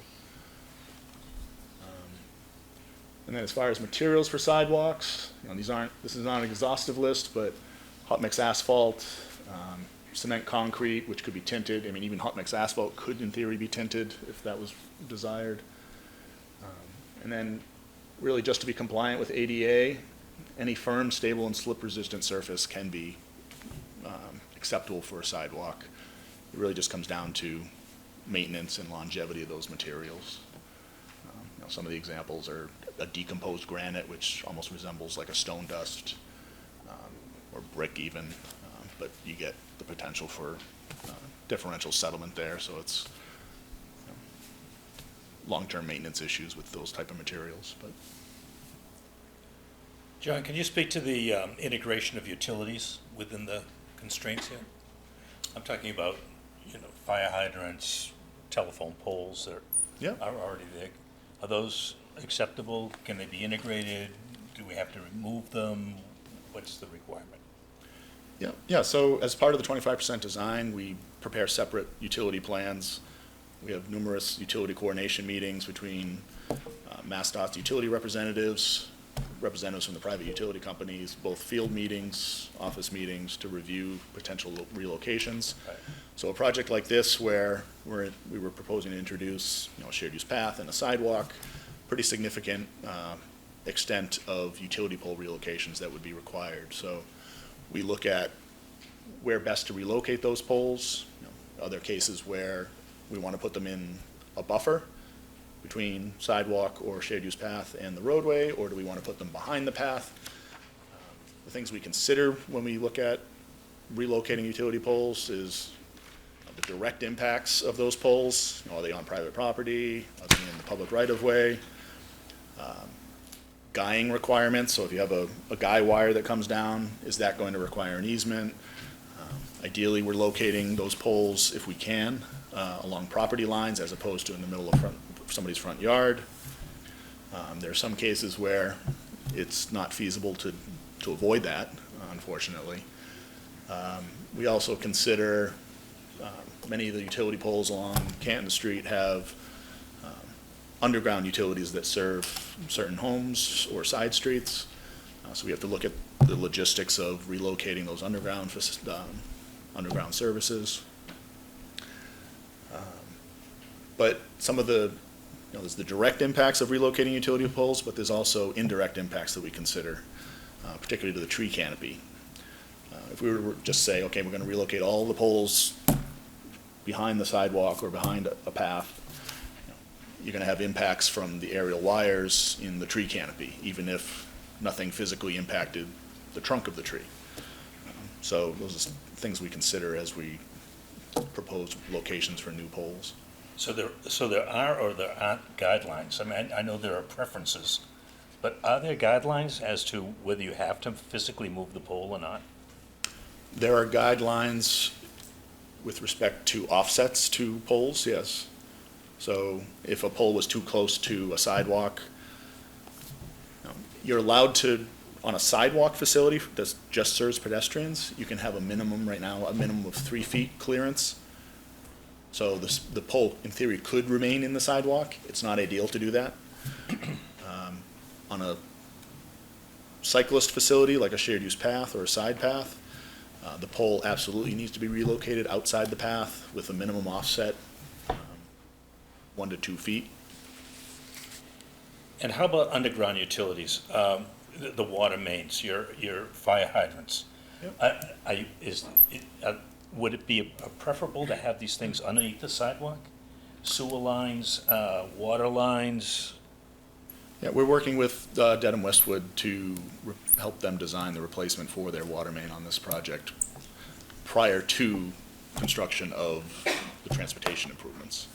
And then as far as materials for sidewalks, this is not an exhaustive list, but hot mix asphalt, cement concrete, which could be tinted. I mean, even hot mix asphalt could in theory be tinted if that was desired. And then really just to be compliant with ADA, any firm, stable, and slip-resistant surface can be acceptable for a sidewalk. It really just comes down to maintenance and longevity of those materials. Some of the examples are a decomposed granite, which almost resembles like a stone dust, or brick even, but you get the potential for differential settlement there, so it's long-term maintenance issues with those type of materials. But John, can you speak to the integration of utilities within the constraints here? I'm talking about, fire hydrants, telephone poles that Yeah. are already there. Are those acceptable? Can they be integrated? Do we have to remove them? What's the requirement? Yeah. So as part of the 25% design, we prepare separate utility plans. We have numerous utility coordination meetings between MassDOT's utility representatives from the private utility companies, both field meetings, office meetings to review potential relocations. Right. So a project like this where we were proposing to introduce, a shared use path and a sidewalk, pretty significant extent of utility pole relocations that would be required. So we look at where best to relocate those poles. Other cases where we want to put them in a buffer between sidewalk or shared use path and the roadway, or do we want to put them behind the path? The things we consider when we look at relocating utility poles is the direct impacts of those poles. Are they on private property? Are they in the public right-of-way? Guying requirements, so if you have a guy wire that comes down, is that going to require an easement? Ideally, we're locating those poles, if we can, along property lines as opposed to in the middle of somebody's front yard. There are some cases where it's not feasible to avoid that, unfortunately. We also consider many of the utility poles along Canton Street have underground utilities that serve certain homes or side streets. So we have to look at the logistics of relocating those underground services. But some of the, there's the direct impacts of relocating utility poles, but there's also indirect impacts that we consider, particularly to the tree canopy. If we were to just say, okay, we're going to relocate all the poles behind the sidewalk or behind a path, you're going to have impacts from the aerial wires in the tree canopy, even if nothing physically impacted the trunk of the tree. So those are things we consider as we propose locations for new poles. So there are or there aren't guidelines? I mean, I know there are preferences, but are there guidelines as to whether you have to physically move the pole or not? There are guidelines with respect to offsets to poles, yes. So if a pole was too close to a sidewalk, you're allowed to, on a sidewalk facility that just serves pedestrians, you can have a minimum right now, a minimum of 3 feet clearance. So the pole, in theory, could remain in the sidewalk. It's not ideal to do that. On a cyclist facility, like a shared use path or a side path, the pole absolutely needs to be relocated outside the path with a minimum offset, 1 to 2 feet. And how about underground utilities? The water mains, your fire hydrants? Yep. Would it be preferable to have these things underneath the sidewalk? Sewer lines, water lines? Yeah, we're working with Dedham Westwood to help them design the replacement for their water main on this project prior to construction of the transportation improvements.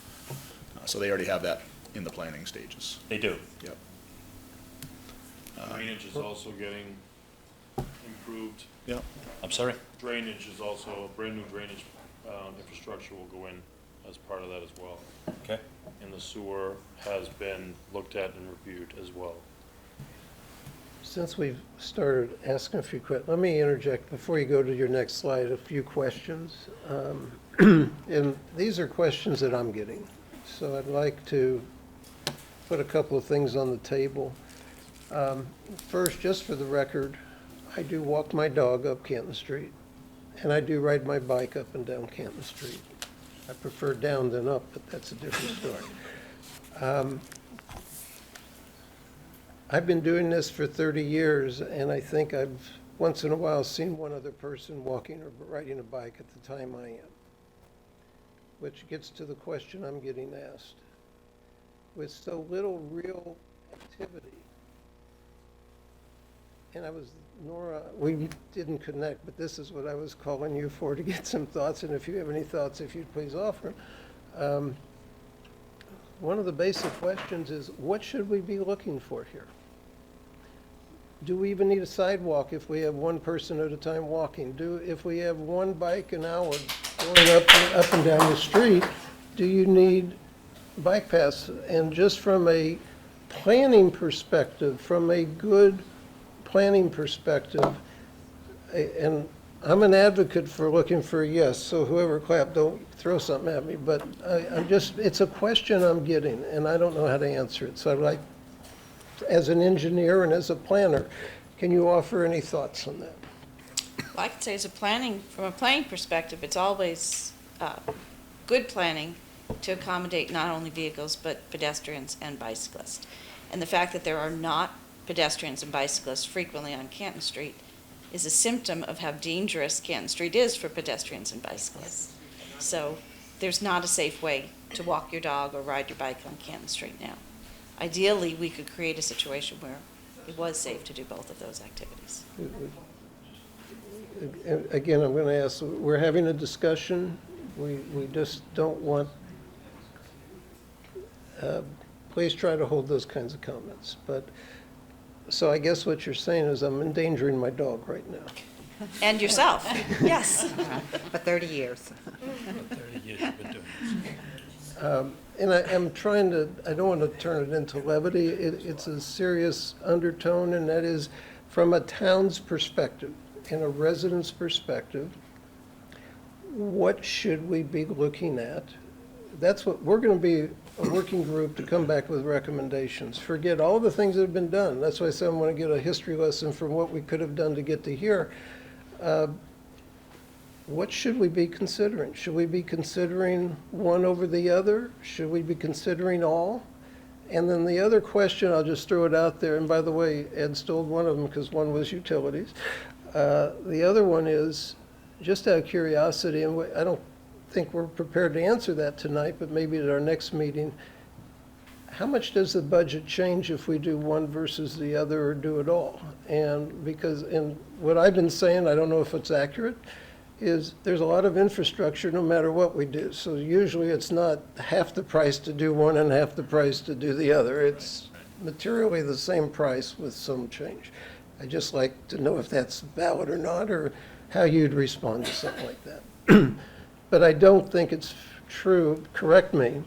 So they already have that in the planning stages. They do? Yep. Drainage is also getting improved. Yep. I'm sorry? Drainage is also, brand new drainage infrastructure will go in as part of that as well. Okay. And the sewer has been looked at and reviewed as well. Since we've started asking a few questions, let me interject before you go to your next slide, a few questions. And these are questions that I'm getting. So I'd like to put a couple of things on the table. First, just for the record, I do walk my dog up Canton Street, and I do ride my bike up and down Canton Street. I prefer down than up, but that's a different story. I've been doing this for 30 years, and I think I've once in a while seen one other person walking or riding a bike at the time I am. Which gets to the question I'm getting asked. With so little real activity, and Nora, we didn't connect, but this is what I was calling you for, to get some thoughts, and if you have any thoughts, if you'd please offer. One of the basic questions is, what should we be looking for here? Do we even need a sidewalk if we have one person at a time walking? If we have one bike an hour going up and down the street, do you need bike paths? And just from a planning perspective, from a good planning perspective, and I'm an advocate for looking for a yes, so whoever clapped, don't throw something at me, but it's a question I'm getting, and I don't know how to answer it. So I'd like, as an engineer and as a planner, can you offer any thoughts on that? Well, I could say from a planning perspective, it's always good planning to accommodate not only vehicles, but pedestrians and bicyclists. And the fact that there are not pedestrians and bicyclists frequently on Canton Street is a symptom of how dangerous Canton Street is for pedestrians and bicyclists. So there's not a safe way to walk your dog or ride your bike on Canton Street now. Ideally, we could create a situation where it was safe to do both of those activities. Again, I'm going to ask, we're having a discussion. We just don't want, please try to hold those kinds of comments. But, so I guess what you're saying is I'm endangering my dog right now. And yourself, yes. For 30 years. 30 years you've been doing this. And I'm trying to, I don't want to turn it into levity. It's a serious undertone, and that is from a town's perspective and a resident's perspective, what should we be looking at? That's what, we're going to be a working group to come back with recommendations. Forget all the things that have been done. That's why I said I want to get a history lesson from what we could have done to get to here. What should we be considering? Should we be considering one over the other? Should we be considering all? And then the other question, I'll just throw it out there, and by the way, Ed stole one of them because one was utilities. The other one is, just out of curiosity, and I don't think we're prepared to answer that tonight, but maybe at our next meeting, how much does the budget change if we do one versus the other or do it all? And because, in what I've been saying, I don't know if it's accurate, is there's a lot of infrastructure no matter what we do. So usually it's not half the price to do one and half the price to do the other. It's materially the same price with some change. I'd just like to know if that's valid or not, or how you'd respond to something like that. But I don't think it's true, correct me,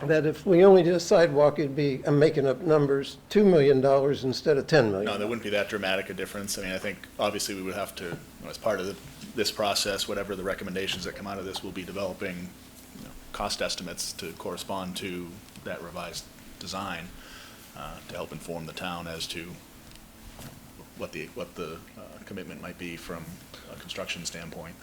that if we only did a sidewalk, it'd be, I'm making up numbers, $2 million instead of $10 million. No, there wouldn't be that dramatic a difference. I mean, I think obviously we would have to, as part of this process, whatever the recommendations that come out of this, we'll be developing cost estimates to correspond to that revised design to help inform the town as to what the commitment might be from a construction standpoint.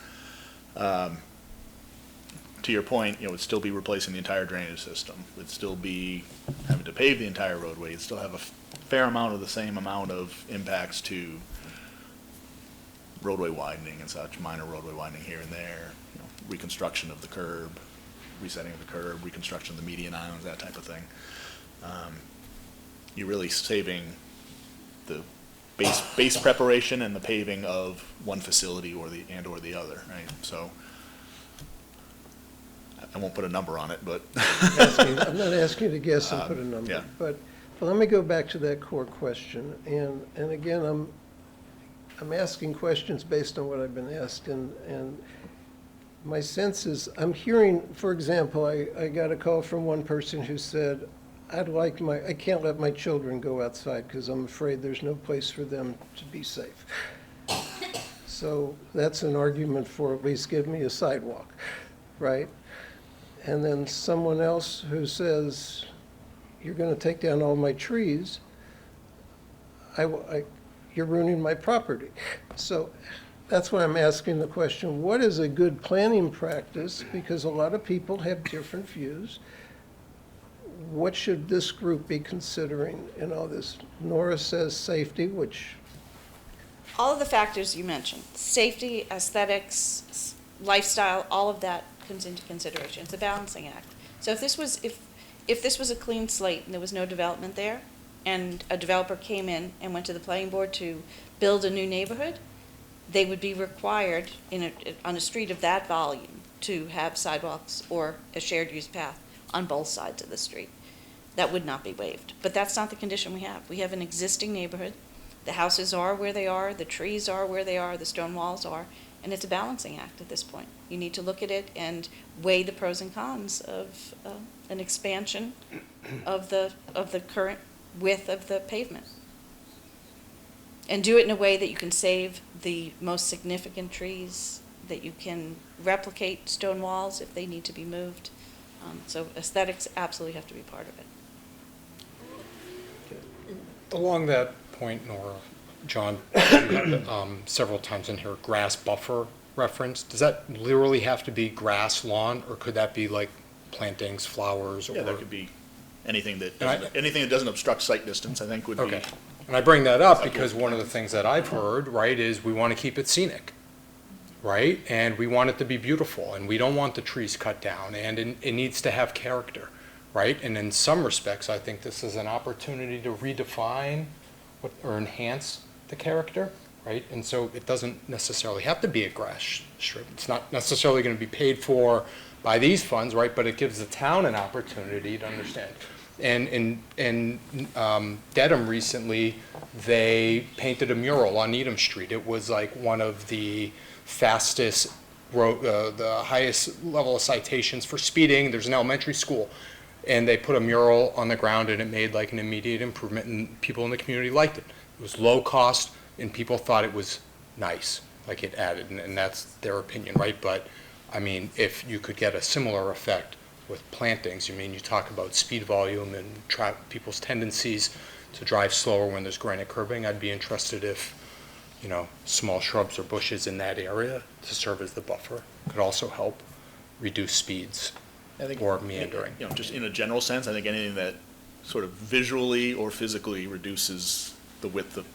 To your point, it'd still be replacing the entire drainage system. It'd still be having to pave the entire roadway. It'd still have a fair amount of the same amount of impacts to roadway widening and such, minor roadway widening here and there, reconstruction of the curb, resetting of the curb, reconstruction of the median islands, that type of thing. You're really saving the base preparation and the paving of one facility or the other, right? So I won't put a number on it, but I'm not asking you to guess and put a number, yeah. but let me go back to that core question. And again, I'm asking questions based on what I've been asked, and my sense is, I'm hearing, for example, I got a call from one person who said, I can't let my children go outside because I'm afraid there's no place for them to be safe. So that's an argument for at least give me a sidewalk, right? And then someone else who says, you're going to take down all my trees, you're ruining my property. So that's why I'm asking the question, what is a good planning practice? Because a lot of people have different views. what should this group be considering in all this? Nora says safety, which, All of the factors you mentioned, safety, aesthetics, lifestyle, all of that comes into consideration. It's a balancing act. So if this was a clean slate and there was no development there, and a developer came in and went to the planning board to build a new neighborhood, they would be required on a street of that volume to have sidewalks or a shared use path on both sides of the street. That would not be waived. But that's not the condition we have. We have an existing neighborhood. The houses are where they are, the trees are where they are, the stone walls are, and it's a balancing act at this point. You need to look at it and weigh the pros and cons of an expansion of the current width of the pavement. And do it in a way that you can save the most significant trees, that you can replicate stone walls if they need to be moved. So aesthetics absolutely have to be part of it. Along that point, Nora, John, you had several times in here, grass buffer reference. Does that literally have to be grass, lawn, or could that be like plantings, flowers? Yeah, that could be anything that doesn't obstruct sight distance, I think would be. Okay. And I bring that up because one of the things that I've heard, right, is we want to keep it scenic, right? And we want it to be beautiful, and we don't want the trees cut down, and it needs to have character, right? And in some respects, I think this is an opportunity to redefine or enhance the character, right? And so it doesn't necessarily have to be a grass strip. It's not necessarily going to be paid for by these funds, right? But it gives the town an opportunity to understand. And in Dedham recently, they painted a mural on Needham Street. It was like one of the fastest, the highest level of citations for speeding. There's an elementary school. And they put a mural on the ground, and it made like an immediate improvement, and people in the community liked it. It was low cost, and people thought it was nice, like it added, and that's their opinion, right? But, I mean, if you could get a similar effect with plantings, I mean, you talk about speed volume and people's tendencies to drive slower when there's granite curbing, I'd be interested if, you know, small shrubs or bushes in that area to serve as the buffer could also help reduce speeds. I think, or meandering. You know, just in a general sense, I think anything that sort of visually or physically reduces the width of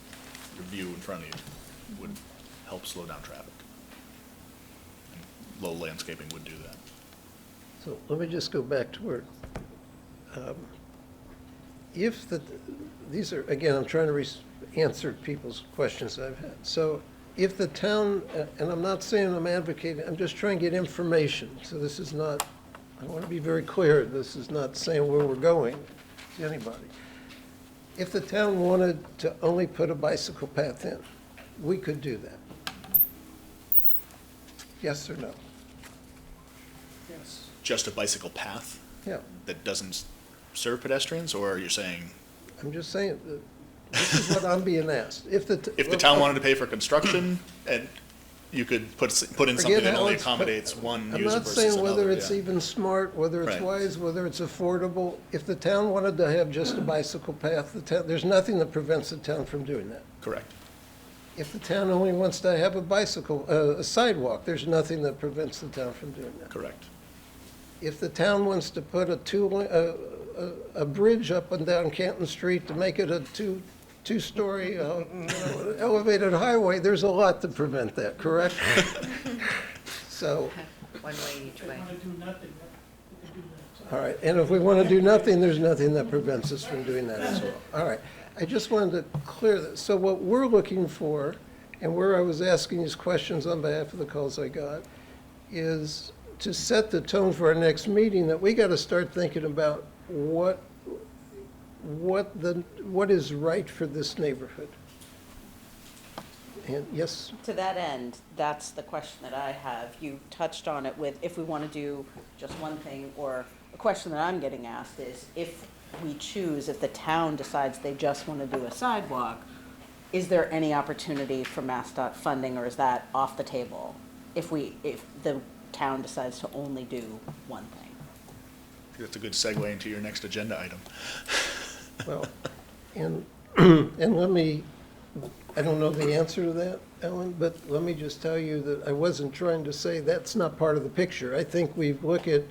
your view in front of you would help slow down traffic. And low landscaping would do that. so let me just go back to where, these are, again, I'm trying to answer people's questions I've had. So if the town, and I'm not saying I'm advocating, I'm just trying to get information. So this is not, I want to be very clear, this is not saying where we're going to anybody. If the town wanted to only put a bicycle path in, we could do that. Yes or no? Yes. Just a bicycle path Yeah, that doesn't serve pedestrians, or you're saying I'm just saying, that this is what I'm being asked. If the town wanted to pay for construction, and you could put in something that only it's- accommodates one I'm user not versus saying another, whether it's yeah. even smart, whether it's Right. wise, whether it's affordable. If the town wanted to have just a bicycle path, there's nothing that prevents the town from doing that. Correct. If the town only wants to have a sidewalk, there's nothing that prevents the town from doing that. Correct. If the town wants to put a bridge up and down Canton Street to make it a two-story elevated highway, there's a lot to prevent that, correct? So, One way each way. all right, and if we want to do nothing, there's nothing that prevents us from doing that as well. All right, I just wanted to clear that. So what we're looking for, and where I was asking these questions on behalf of the calls I got, is to set the tone for our next meeting, that we got to start thinking about what is right for this neighborhood. And yes, To that end, that's the question that I have. You touched on it with if we want to do just one thing, or a question that I'm getting asked is if the town decides they just want to do a sidewalk, is there any opportunity for MassDOT funding, or is that off the table if the town decides to only do one thing? That's a good segue into your next agenda item. well, and let me, I don't know the answer to that, Ellen, but let me just tell you that I wasn't trying to say that's not part of the picture. I think we look at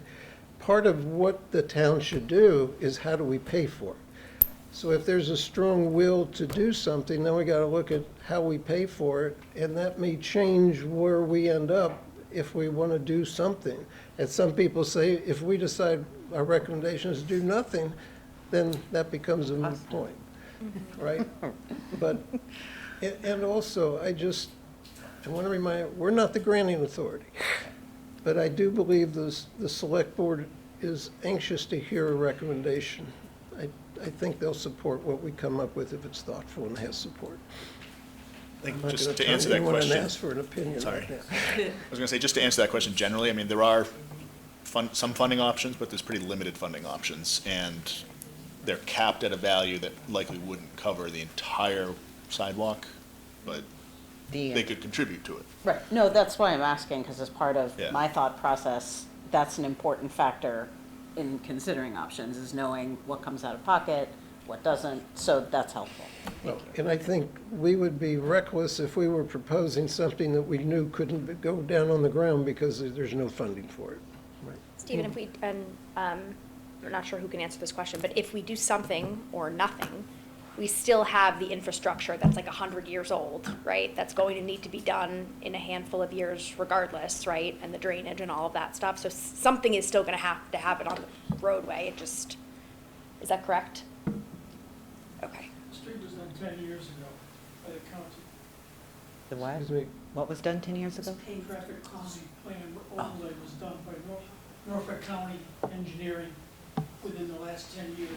part of what the town should do is how do we pay for it? So if there's a strong will to do something, then we got to look at how we pay for it, and that may change where we end up if we want to do something. And some people say, if we decide our recommendation is do nothing, then that becomes a moot point, right? But, and also, I want to remind, we're not the granting authority, but I do believe the select board is anxious to hear a recommendation. I think they'll support what we come up with if it's thoughtful and has support. I think I'm not just gonna to turn answer that anyone and question. ask for an opinion Sorry. right now. I was gonna say, just to answer that question generally, I mean, there are some funding options, but there's pretty limited funding options, and they're capped at a value that likely wouldn't cover the entire sidewalk, but they could contribute to it. Right, no, that's why I'm asking, because as part of Yeah. my thought process, that's an important factor in considering options, is knowing what comes out of pocket, what doesn't, so that's helpful. Well, and I think we would be reckless if we were proposing something that we knew couldn't go down on the ground because there's no funding for it. Right. Stephen, if we, and I'm not sure who can answer this question, but if we do something or nothing, we still have the infrastructure that's like 100 years old, right? That's going to need to be done in a handful of years regardless, right? And the drainage and all of that stuff. So something is still going to happen on the roadway. It just, is that correct? Okay. The street was done 10 years ago by the county. The what? Excuse me, What was done 10 years This ago? traffic calming plan overlay was done by Norfolk County Engineering within the last 10 years.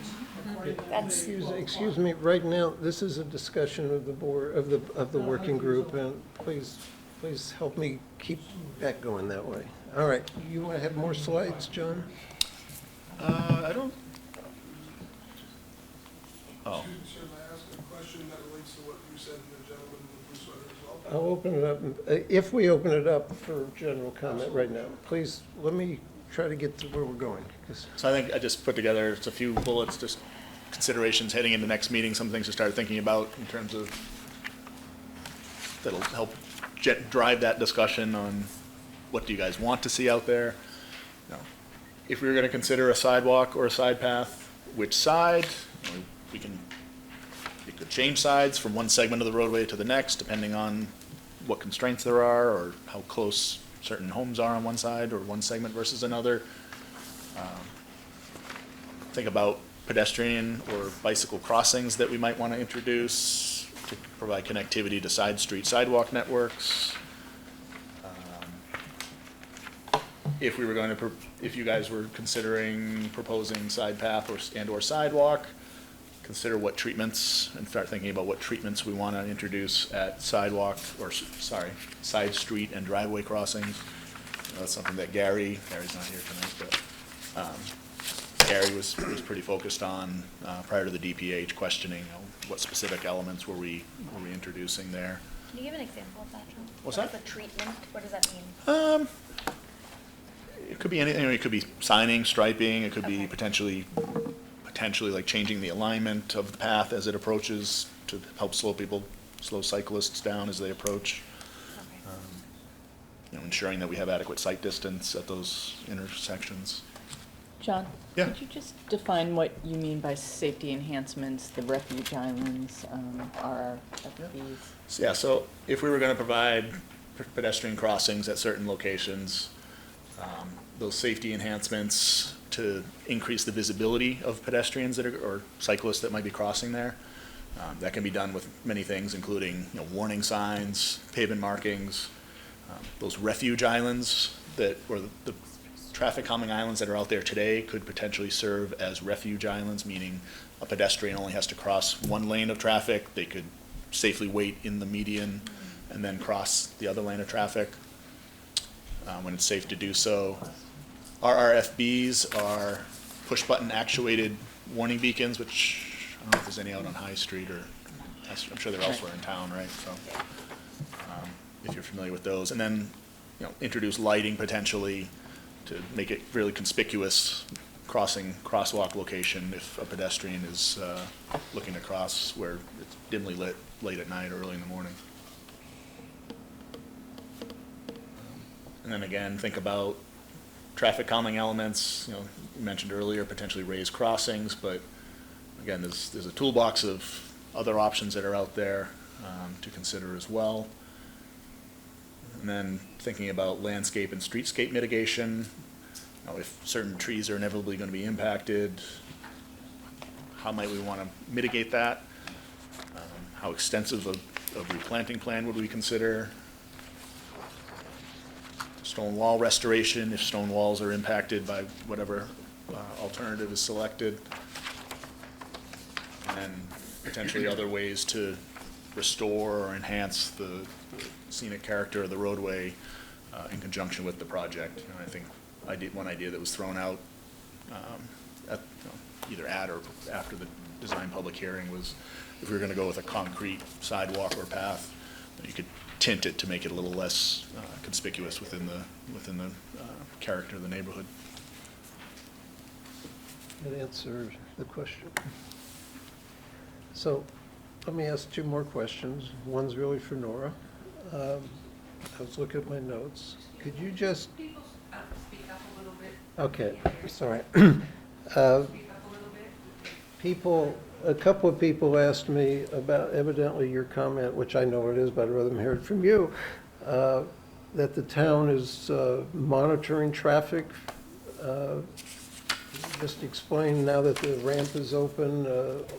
according to That's- the- excuse me, right now, this is a discussion of the board, of the working group, and please help me keep that going that way. All right, you want to have more slides, John? I don't. Oh, Should I ask a question that relates to what you said and the gentleman with blue sweater as well? I'll open it up, if we open it up for general comment right now, please, let me try to get to where we're going, 'cause so I think I just put together just a few bullets, just considerations heading into next meeting, some things to start thinking about in terms of, that'll help drive that discussion on what do you guys want to see out there. You know, if we were gonna consider a sidewalk or a side path, which side? You know, we could change sides from one segment of the roadway to the next, depending on what constraints there are, or how close certain homes are on one side, or one segment versus another. Think about pedestrian or bicycle crossings that we might want to introduce to provide connectivity to side street sidewalk networks. If we were going to, if you guys were considering proposing side path and/or sidewalk, consider what treatments, and start thinking about what treatments we want to introduce at sidewalk, or, sorry, side street and driveway crossings. That's something that Gary's not here tonight, but Gary was pretty focused on prior to the DPH, questioning, you know, what specific elements were we introducing there. Can you give an example of that, John? What's What that? is a treatment? What does that mean? It could be anything, it could be signing, striping, it could be Okay. potentially like changing the alignment of the path as it approaches to help slow cyclists down as they approach. Okay. You know, ensuring that we have adequate sight distance at those intersections. John? Yeah. Could you just define what you mean by safety enhancements, the refuge islands, RFPs? So, yeah, so if we were gonna provide pedestrian crossings at certain locations, those safety enhancements to increase the visibility of pedestrians or cyclists that might be crossing there. That can be done with many things, including, you know, warning signs, pavement markings, those refuge islands or the traffic calming islands that are out there today could potentially serve as refuge islands, meaning a pedestrian only has to cross one lane of traffic. They could safely wait in the median and then cross the other lane of traffic when it's safe to do so. RRFBs are push-button actuated warning beacons, which I don't know if there's any out on High Street, or I'm sure they're elsewhere in town, right? So, if you're familiar with those, and then, you know, introduce lighting potentially to make it really conspicuous crosswalk location if a pedestrian is looking to cross where it's dimly lit late at night or early in the morning. And then again, think about traffic calming elements, you mentioned earlier, potentially raised crossings, but again, there's a toolbox of other options that are out there to consider as well. And then thinking about landscape and streetscape mitigation, if certain trees are inevitably going to be impacted, how might we want to mitigate that? How extensive a replanting plan would we consider? Stone wall restoration, if stone walls are impacted by whatever alternative is selected. And then potentially other ways to restore or enhance the scenic character of the roadway in conjunction with the project. I think one idea that was thrown out either at or after the design public hearing was if we were going to go with a concrete sidewalk or path, you could tint it to make it a little less conspicuous within the character of the neighborhood. That answered the question. So let me ask two more questions. One's really for Nora. I was looking at my notes. Could you just... Speak up a little bit. Okay, sorry. Speak up a little bit. A couple of people asked me about evidently your comment, which I know it is, but I'd rather hear it from you, that the town is monitoring traffic. Just explain now that the ramp is open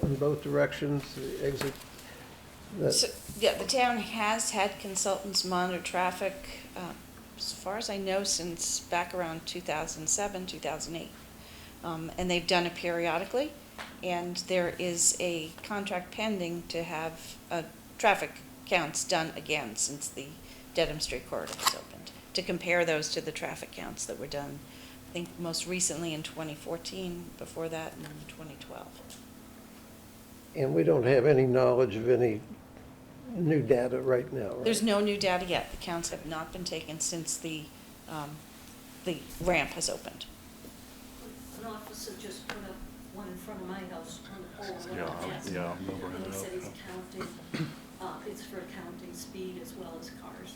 in both directions, the exit. So, yeah, the town has had consultants monitor traffic, as far as I know, since back around 2007, 2008. And they've done it periodically. And there is a contract pending to have traffic counts done again since the Dedham Street corridor was opened, to compare those to the traffic counts that were done, I think most recently in 2014, before that in 2012. And we don't have any knowledge of any new data right now, right? There's no new data yet. The counts have not been taken since the ramp has opened. An officer just put up one in front of my house on the pole. Yeah, And he said he's counting, it's for counting speed as well as cars.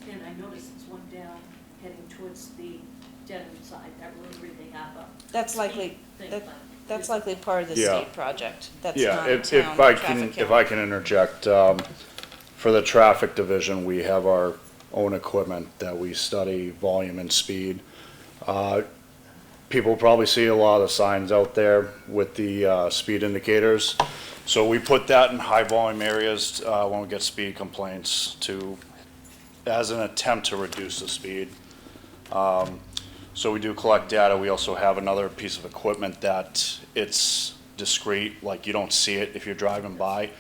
And I noticed it's one down heading towards the Dedham side, that rotary they have up. That's likely, Thing, that's likely part of the Yeah. state project. That's Yeah, not a if town I traffic can, count. if I can interject, for the traffic division, we have our own equipment that we study volume and speed. People probably see a lot of signs out there with the speed indicators. So we put that in high volume areas when we get speed complaints as an attempt to reduce the speed. So we do collect data. We also have another piece of equipment that it's discrete, like you don't see it if you're driving by,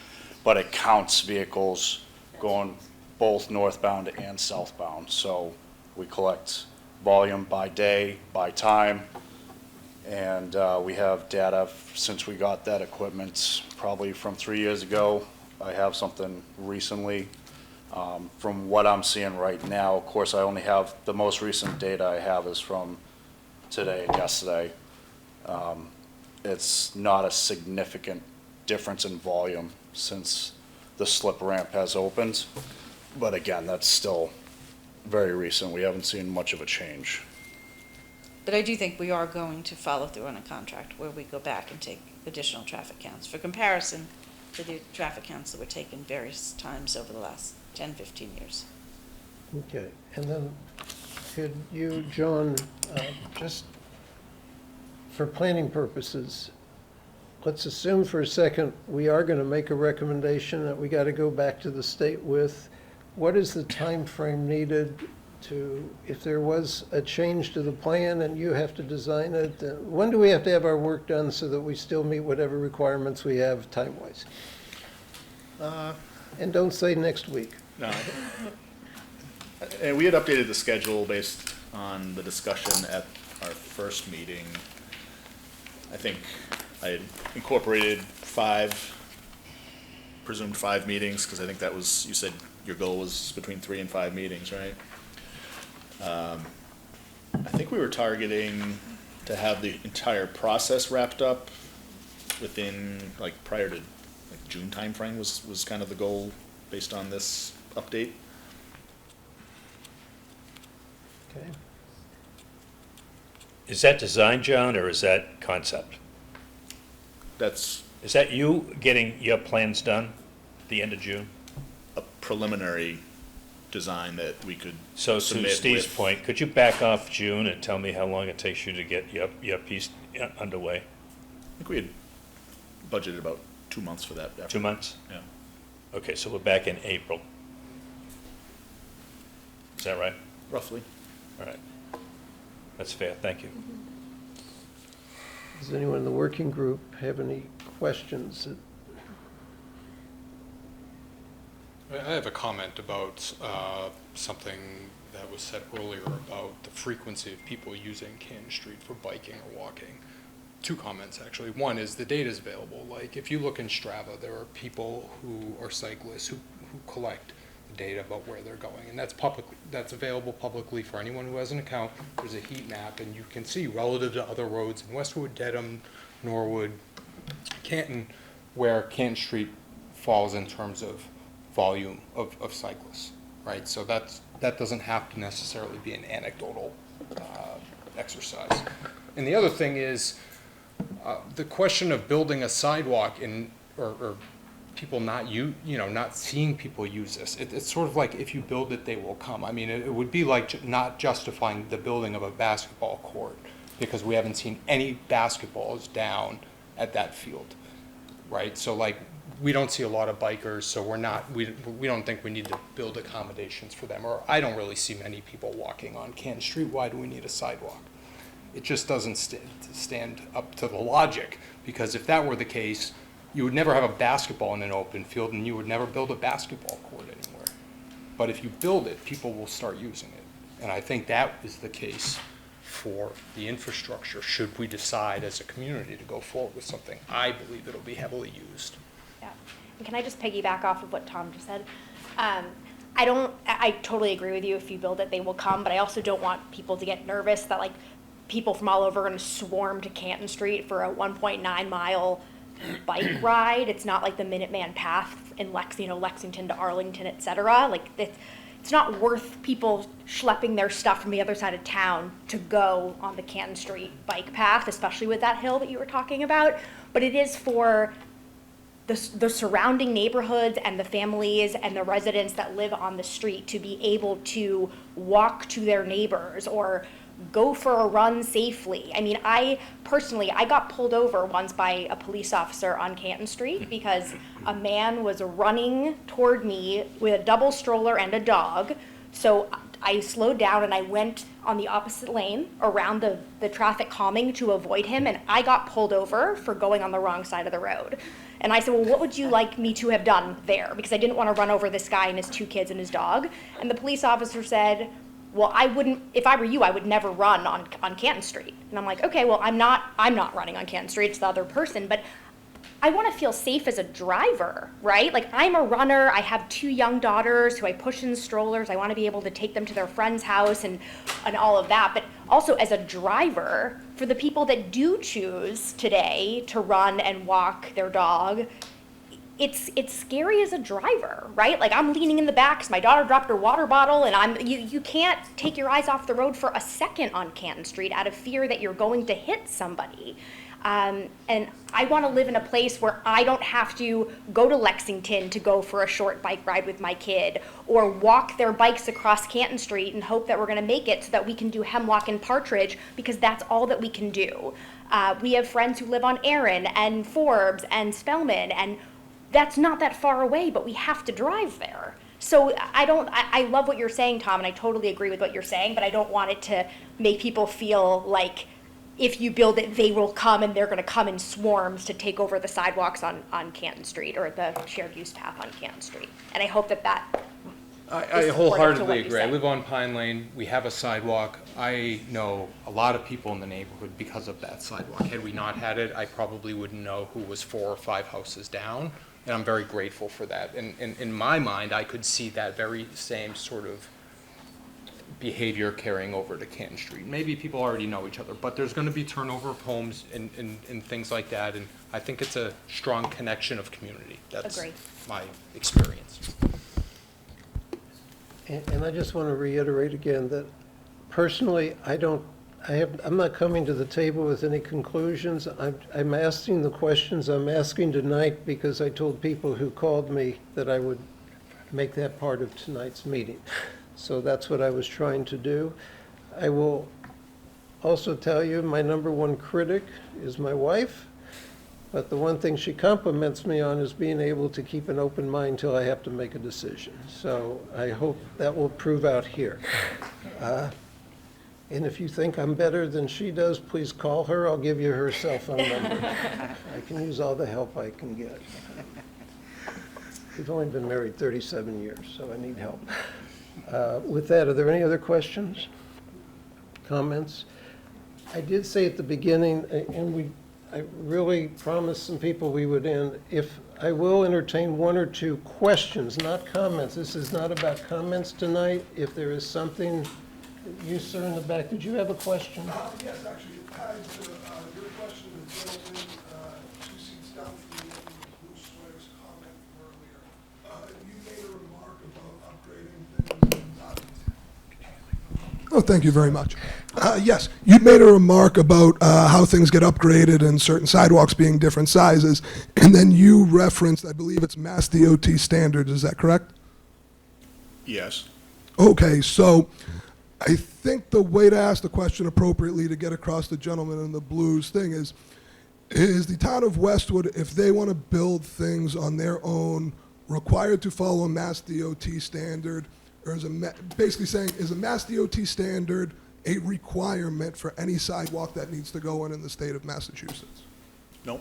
but it counts vehicles going both northbound and southbound. So we collect volume by day, by time, and we have data since we got that equipment, probably from 3 years ago. I have something recently. From what I'm seeing right now, of course, I only have, the most recent data I have is from today and yesterday. It's not a significant difference in volume since the slip ramp has opened. But again, that's still very recent. We haven't seen much of a change. But I do think we are going to follow through on a contract where we go back and take additional traffic counts for comparison to the traffic counts that were taken various times over the last 10, 15 years. Okay, and then could you, John, just for planning purposes, let's assume for a second we are going to make a recommendation that we got to go back to the state with. What is the time frame needed to, if there was a change to the plan and you have to design it, when do we have to have our work done so that we still meet whatever requirements we have time-wise? And don't say next week. No. And we had updated the schedule based on the discussion at our first meeting. I think I had incorporated presumed five meetings, because I think that was, you said your goal was between 3 and 5 meetings, right? I think we were targeting to have the entire process wrapped up within, like, prior to like June timeframe was kind of the goal based on this update. Okay. Is that design, John, or is that concept? That's Is that you getting your plans done at the end of June? a preliminary design that we could So to submit Steve's with- point, could you back off June and tell me how long it takes you to get your piece underway? I think we had budgeted about 2 months for that effort. 2 months? Yeah. Okay, so we're back in April. Is that right? Roughly. All right. That's fair, thank you. Does anyone in the working group have any questions? I have a comment about something that was said earlier about the frequency of people using Canton Street for biking or walking. 2 comments, actually. One is the data is available. Like, if you look in Strava, there are people who are cyclists who collect the data about where they're going, and that's available publicly for anyone who has an account. There's a heat map, and you can see relative to other roads in Westwood, Dedham, Norwood, Canton, where Canton Street falls in terms of volume of cyclists, right? So that doesn't have to necessarily be an anecdotal exercise. And the other thing is the question of building a sidewalk or people not not seeing people use this. It's sort of like if you build it, they will come. I mean, it would be like not justifying the building of a basketball court because we haven't seen any basketballs down at that field, right? So like, we don't see a lot of bikers, so we don't think we need to build accommodations for them. Or I don't really see many people walking on Canton Street. Why do we need a sidewalk? It just doesn't stand up to the logic, because if that were the case, you would never have a basketball in an open field, and you would never build a basketball court anywhere. But if you build it, people will start using it. And I think that is the case for the infrastructure, should we decide as a community to go forward with something. I believe it'll be heavily used. Yeah. And can I just piggyback off of what Tom just said? I totally agree with you. If you build it, they will come, but I also don't want people to get nervous that like people from all over are going to swarm to Canton Street for a 1.9 mile bike ride. It's not like the Minuteman Path in Lexington to Arlington, et cetera. Like it's not worth people schlepping their stuff from the other side of town to go on the Canton Street bike path, especially with that hill that you were talking about. But it is for the surrounding neighborhoods and the families and the residents that live on the street to be able to walk to their neighbors or go for a run safely. I mean, I got pulled over once by a police officer on Canton Street because a man was running toward me with a double stroller and a dog. So I slowed down and I went on the opposite lane around the traffic calming to avoid him, and I got pulled over for going on the wrong side of the road. And I said, well, what would you like me to have done there? Because I didn't want to run over this guy and his 2 kids and his dog. And the police officer said, well, I wouldn't, if I were you, I would never run on Canton Street. And I'm like, okay, well, I'm not running on Canton Street, it's the other person, but I want to feel safe as a driver, right? Like, I'm a runner, I have 2 young daughters who I push in strollers, I want to be able to take them to their friend's house and all of that, but also as a driver, for the people that do choose today to run and walk their dog, it's scary as a driver, right? Like, I'm leaning in the back because my daughter dropped her water bottle, and you can't take your eyes off the road for a second on Canton Street out of fear that you're going to hit somebody. And I want to live in a place where I don't have to go to Lexington to go for a short bike ride with my kid, or walk their bikes across Canton Street and hope that we're going to make it so that we can do Hemlock and Partridge, because that's all that we can do. We have friends who live on Erin and Forbes and Spellman, and that's not that far away, but we have to drive there. So I love what you're saying, Tom, and I totally agree with what you're saying, but I don't want it to make people feel like if you build it, they will come and they're going to come in swarms to take over the sidewalks on Canton Street or the shared use path on Canton Street. And I hope that I is supportive to what wholeheartedly you agree. I say. live on Pine Lane. We have a sidewalk. I know a lot of people in the neighborhood because of that sidewalk. Had we not had it, I probably wouldn't know who was 4 or 5 houses down. And I'm very grateful for that. And in my mind, I could see that very same sort of behavior carrying over to Canton Street. Maybe people already know each other, but there's going to be turnover of homes and things like that. And I think it's a strong connection of community. That's Agreed. my experience. And I just want to reiterate again that personally, I don't I'm not coming to the table with any conclusions. I'm asking the questions I'm asking tonight because I told people who called me that I would make that part of tonight's meeting. So that's what I was trying to do. I will also tell you, my number one critic is my wife, but the one thing she compliments me on is being able to keep an open mind till I have to make a decision. So I hope that will prove out here. And if you think I'm better than she does, please call her. I'll give you her cell phone number. I can use all the help I can get. We've only been married 37 years, so I need help. With that, are there any other questions, comments? I did say at the beginning, and I really promised some people we would end, I will entertain one or two questions, not comments. This is not about comments tonight. If there is something, you, sir, in the back, did you have a question? Yes, actually, it ties to your question, the gentleman 2 seats down from you, Bruce Swear's comment earlier. You made a remark about upgrading things and Oh, thank you very much. Yes, you made a remark about how things get upgraded and certain sidewalks being different sizes, and then you referenced, I believe it's Mass DOT standards, is that correct? Yes. Okay, so I think the way to ask the question appropriately to get across the gentleman in the blues thing is the town of Westwood, if they want to build things on their own, required to follow a Mass DOT standard, or basically saying, is a Mass DOT standard a requirement for any sidewalk that needs to go in the state of Massachusetts? No.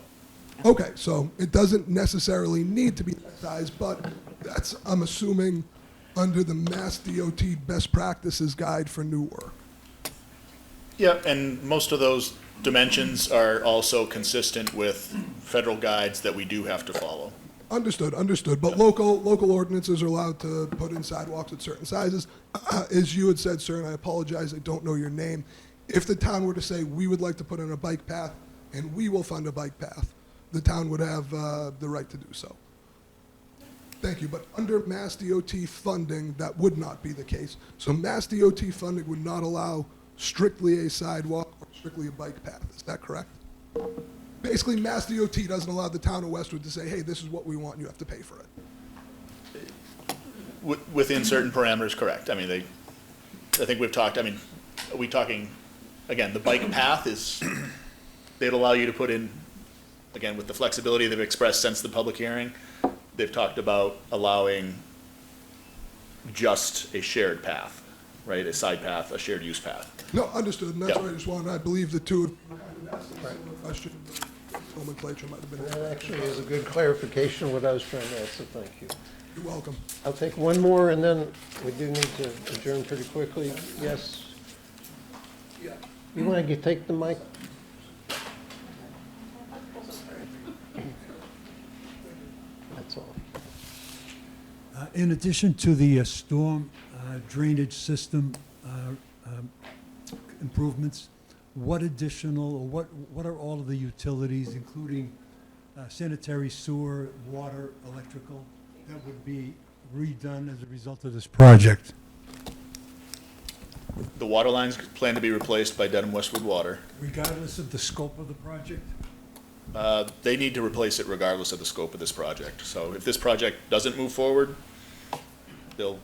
Okay, so it doesn't necessarily need to be that size, but that's, I'm assuming, under the Mass DOT best practices guide for new work. Yeah, and most of those dimensions are also consistent with federal guides that we do have to follow. Understood, understood. But local ordinances are allowed to put in sidewalks at certain sizes. As you had said, sir, and I apologize, I don't know your name. If the town were to say, we would like to put in a bike path, and we will fund a bike path, the town would have the right to do so. Thank you. But under Mass DOT funding, that would not be the case. So Mass DOT funding would not allow strictly a sidewalk or strictly a bike path. Is that correct? Basically, Mass DOT doesn't allow the town of Westwood to say, hey, this is what we want, and you have to pay for it. Within certain parameters, correct. I mean, I think we've talked, I mean, are we talking, again, the bike path is, they'd allow you to put in, again, with the flexibility they've expressed since the public hearing, they've talked about allowing just a shared path, right? A side path, a shared use path. No, understood, and that's Yep. what I just wanted. I believe the two have kind of asked a similar question, but nomenclature might have been. That actually is a good clarification of what I was trying to ask, so thank you. You're welcome. I'll take one more, and then we do need to adjourn pretty quickly. Yes? You want to take the mic? That's all. In addition to the storm drainage system improvements, what additional, or what are all of the utilities, including sanitary, sewer, water, electrical, that would be redone as a result of this project? The water lines plan to be replaced by Dedham Westwood Water. Regardless of the scope of the project? They need to replace it regardless of the scope of this project. So if this project doesn't move forward, they'll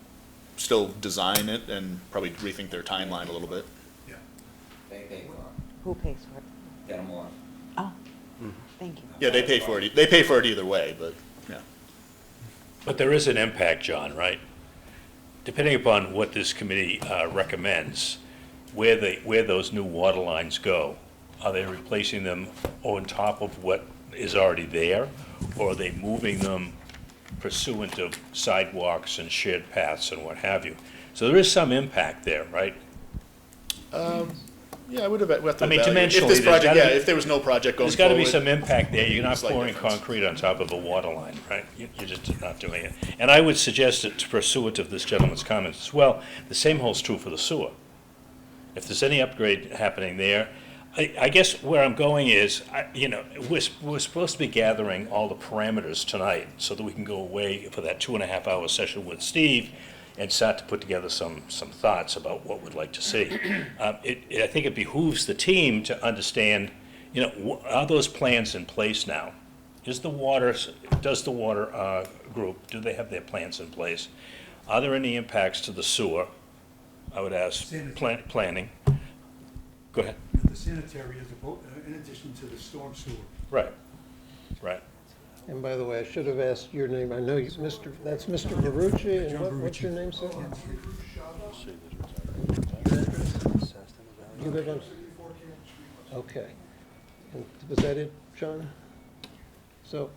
still design it and probably rethink their timeline a little bit. They pay for it. Who pays for it? Get them on. Oh, thank you. Yeah, they pay for it. They pay for it either way, but, yeah. But there is an impact, John, right? Depending upon what this committee recommends, where those new water lines go, are they replacing them on top of what is already there? Or are they moving them pursuant of sidewalks and shared paths and what have you? So there is some impact there, right? Yeah, I would have, we have to I mean, evaluate. If dimensionally, this there's project, gotta yeah, be- if there was no project going There's got to forward. be some impact there. You're not slight pouring difference. concrete on top of a water line, right? You're just not doing it. And I would suggest that pursuant of this gentleman's comments as well, the same holds true for the sewer. If there's any upgrade happening there, I guess where I'm going is, we're supposed to be gathering all the parameters tonight so that we can go away for that 2.5-hour session with Steve and start to put together some thoughts about what we'd like to see. I think it behooves the team to understand, are those plans in place now? Does the water group, do they have their plans in place? Are there any impacts to the sewer? I would ask planning. Go ahead. The sanitary is in addition to the storm sewer. Right. And by the way, I should have asked your name. I know you, that's Mr. Barucci, and John what's Barucci. your name, sir? You live on? Okay. And was that it, John? So,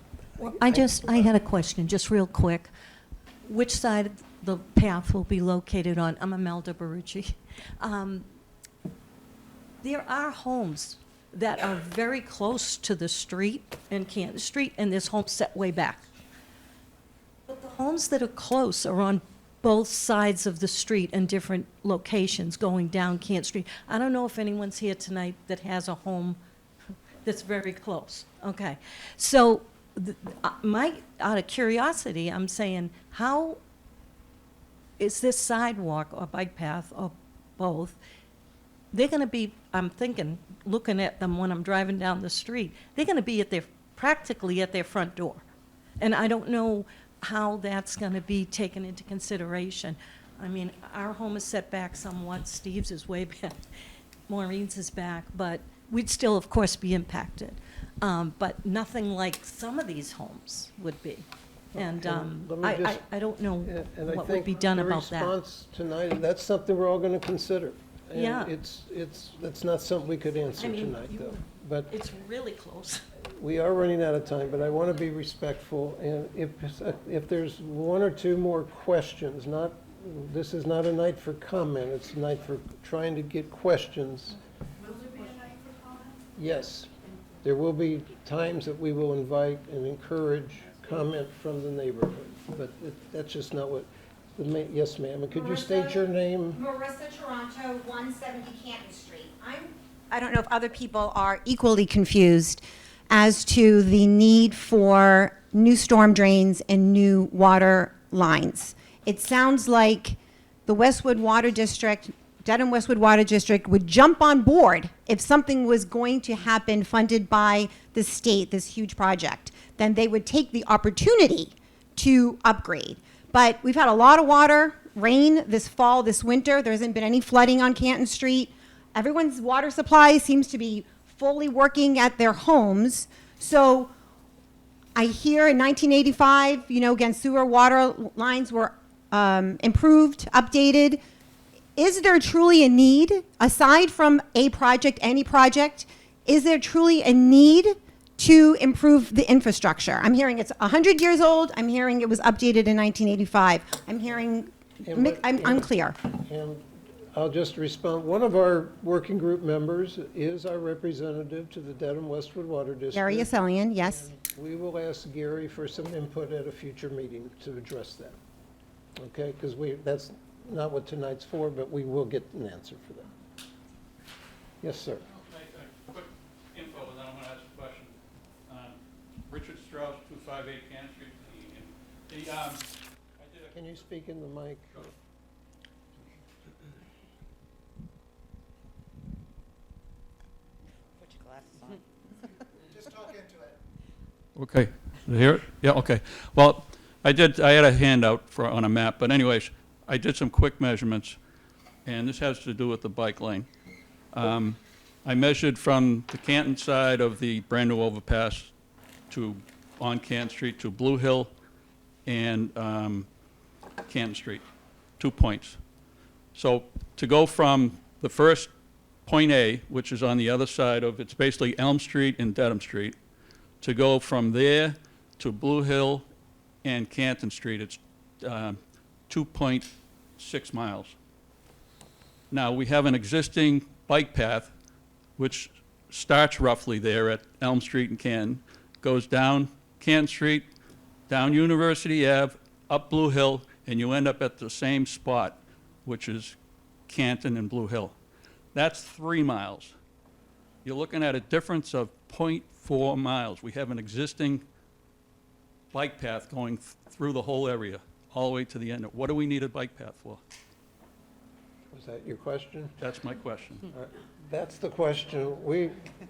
I had a question, just real quick. Which side of the path will be located on? I'm Imelda Barucci. There are homes that are very close to the street in Canton Street, and there's homes set way back. But the homes that are close are on both sides of the street in different locations going down Canton Street. I don't know if anyone's here tonight that has a home that's very close. Okay. So out of curiosity, I'm saying, how is this sidewalk or bike path or both, they're going to be, I'm thinking, looking at them when I'm driving down the street, they're going to be practically at their front door. And I don't know how that's going to be taken into consideration. I mean, our home is set back somewhat, Steve's is way back, Maureen's is back, but we'd still, of course, be impacted. But nothing like some of these homes would be. And let me just- I don't know and I what would think be done about the that. response tonight, that's something we're all going to consider. And Yeah. that's not something we could answer I mean, tonight, though. But It's really close. we are running out of time, but I want to be respectful. And if there's one or two more questions, this is not a night for comment, it's a night for trying to get questions. Will there be a night for comment? Yes, there will be times that we will invite and encourage comment from the neighborhood, but that's just not what, yes, ma'am, and could you state your name? Marissa Toronto, 170 Canton Street. I don't know if other people are equally confused as to the need for new storm drains and new water lines. It sounds like the Westwood Water District, Dedham Westwood Water District would jump on board if something was going to happen funded by the state, this huge project. Then they would take the opportunity to upgrade. But we've had a lot of water, rain this fall, this winter. There hasn't been any flooding on Canton Street. Everyone's water supply seems to be fully working at their homes. So I hear in 1985, again, sewer water lines were improved, updated. Is there truly a need, aside from a project, any project, is there truly a need to improve the infrastructure? I'm hearing it's 100 years old. I'm hearing it was updated in 1985. I'm hearing, I'm unclear. And I'll just respond. One of our working group members is our representative to the Dedham Westwood Water District. Gary Yaselian, yes. And we will ask Gary for some input at a future meeting to address that. Okay, because that's not what tonight's for, but we will get an answer for that. Yes, sir. Quick info, and then I'm going to ask a question. Richard Strauss, 258 Canton Street. Can you speak in the mic? Sure. Put your glasses on. Just talk into it. Okay, you hear it? Yeah, okay. Well, I had a handout on a map, but anyways, I did some quick measurements, and this has to do with the bike lane. I measured from the Canton side of the brand-new overpass on Canton Street to Blue Hill and Canton Street, 2 points. So to go from the first point A, which is on the other side of, it's basically Elm Street and Dedham Street, to go from there to Blue Hill and Canton Street, it's 2.6 miles. Now, we have an existing bike path which starts roughly there at Elm Street and Canton, goes down Canton Street, down University Ave, up Blue Hill, and you end up at the same spot, which is Canton and Blue Hill. That's 3 miles. You're looking at a difference of 0.4 miles. We have an existing bike path going through the whole area all the way to the end. What do we need a bike path for? Was that your question? That's my question. That's the question.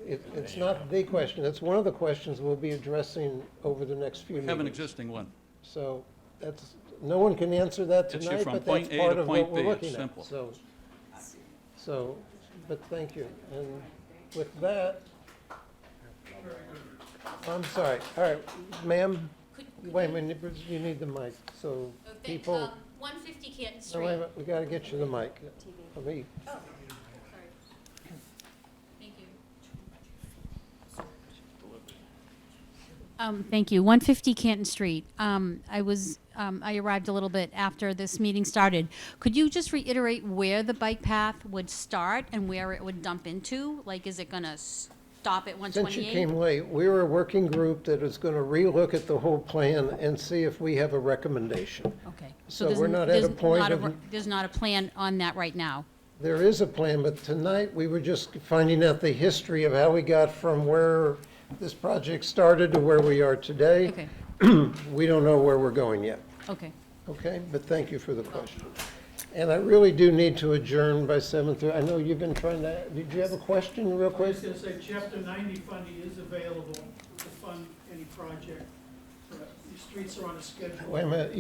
It's not the question. It's one of the questions we'll be addressing over the next few We meetings. have an existing one. So no one can answer that It's tonight, from but point that's A part to of what point we're B. looking It's at. simple. But thank you. And with that, I'm sorry. All right, ma'am, wait a minute, you need the mic, so people. 150 Canton No, Street. wait a minute, we gotta get you the mic. Let me- Sorry. Thank you. Thank you. 150 Canton Street. I arrived a little bit after this meeting started. Could you just reiterate where the bike path would start and where it would dump into? Like, is it gonna stop at 128? Since you came late, we were a working group that is gonna relook at the whole plan and see if we have a recommendation. Okay. So we're not at a point of. There's not a plan on that right now. There is a plan, but tonight we were just finding out the history of how we got from where this project started to where we are today. Okay. We don't know where we're going yet, Okay. okay? But thank you for the question. And I really do need to adjourn by 7:30. I know you've been trying to, did you have a question real I quick? was gonna say, Chapter 90 funding is available to fund any project. The streets are on a schedule. Wait a minute,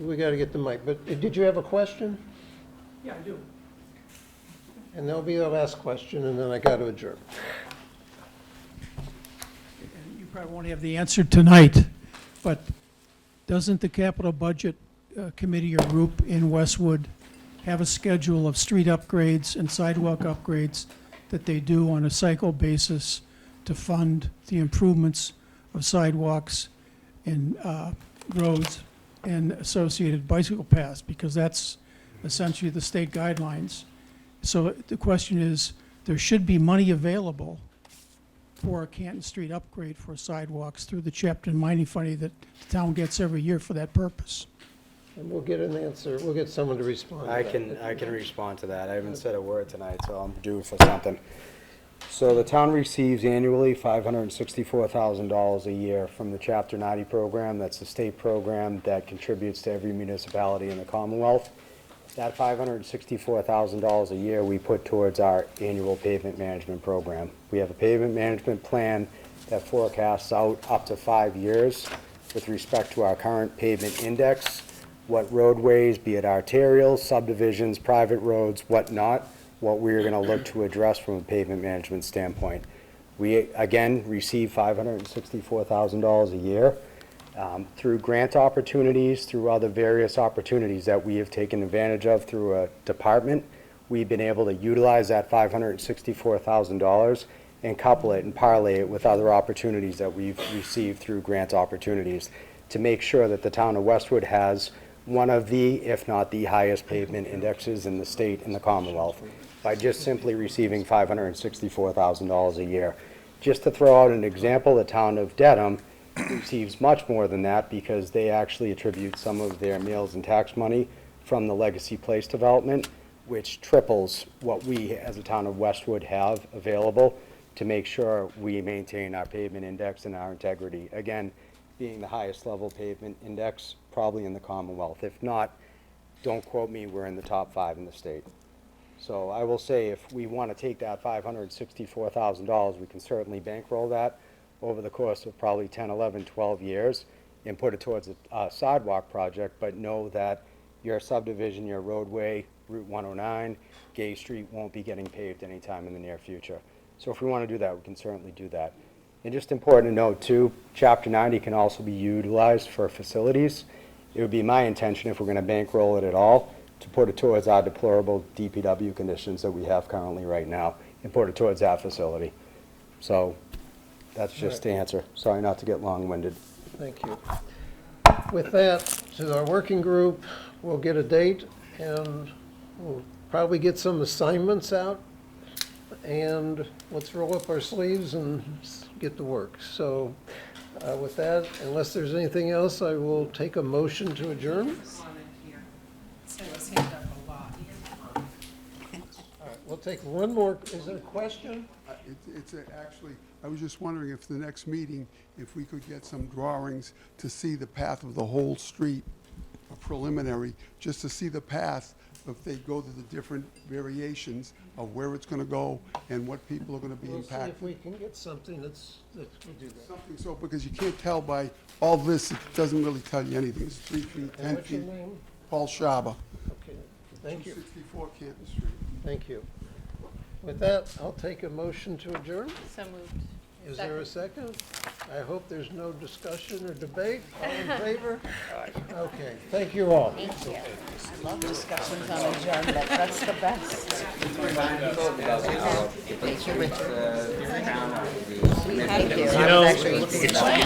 we gotta get the mic, but did you have a question? Yeah, I do. And that'll be the last question, and then I gotta adjourn. And you probably won't have the answer tonight, but doesn't the capital budget committee or group in Westwood have a schedule of street upgrades and sidewalk upgrades that they do on a cycle basis to fund the improvements of sidewalks and roads and associated bicycle paths? Because that's essentially the state guidelines. So the question is, there should be money available for a Canton Street upgrade for sidewalks through the Chapter 90 funding that the town gets every year for that purpose. And we'll get an answer, we'll get someone to respond to I that. can respond to that. I haven't said a word tonight, so I'm due for something. So the town receives annually $564,000 a year from the Chapter 90 program. That's the state program that contributes to every municipality in the Commonwealth. That $564,000 a year we put towards our annual pavement management program. We have a pavement management plan that forecasts out up to 5 years with respect to our current pavement index, what roadways, be it arterials, subdivisions, private roads, whatnot, what we're going to look to address from a pavement management standpoint. We, again, receive $564,000 a year through grant opportunities, through other various opportunities that we have taken advantage of through a department. We've been able to utilize that $564,000 and couple it and parlay it with other opportunities that we've received through grant opportunities to make sure that the town of Westwood has one of the, if not the highest pavement indexes in the state and the Commonwealth by just simply receiving $564,000 a year. Just to throw out an example, the town of Dedham receives much more than that because they actually attribute some of their meals and tax money from the Legacy Place development, which triples what we as a town of Westwood have available to make sure we maintain our pavement index and our integrity. Again, being the highest level pavement index probably in the Commonwealth. If not, don't quote me, we're in the top 5 in the state. So I will say if we want to take that $564,000, we can certainly bankroll that over the course of probably 10, 11, 12 years and put it towards a sidewalk project, but know that your subdivision, your roadway, Route 109, Gay Street won't be getting paved anytime in the near future. So if we want to do that, we can certainly do that. And just important to note too, Chapter 90 can also be utilized for facilities. It would be my intention, if we're going to bankroll it at all, to put it towards our deplorable DPW conditions that we have currently right now and put it towards that facility. So that's just the answer. Sorry not to get long-winded. Thank you. With that, to our working group, we'll get a date and we'll probably get some assignments out. And let's roll up our sleeves and get to work. So with that, unless there's anything else, I will take a motion to adjourn. All right, we'll take one more. Is there a question? Actually, I was just wondering if the next meeting, if we could get some drawings to see the path of the whole street a preliminary, just to see the path, if they go to the different variations of where it's gonna go and what people are gonna be We'll see impacted. if we can get something we'll do that. Something so, because you can't tell by all this, it doesn't really tell you anything. It's 3 feet, And 10 what's your feet. name? Paul Shaba, Okay, thank you, 264 Canton Street. thank you. With that, I'll take a motion to adjourn. So moved. Is there a second? I hope there's no discussion or debate. All in favor? Okay, thank you all. I love discussions on adjournment, that's the best. You know, it's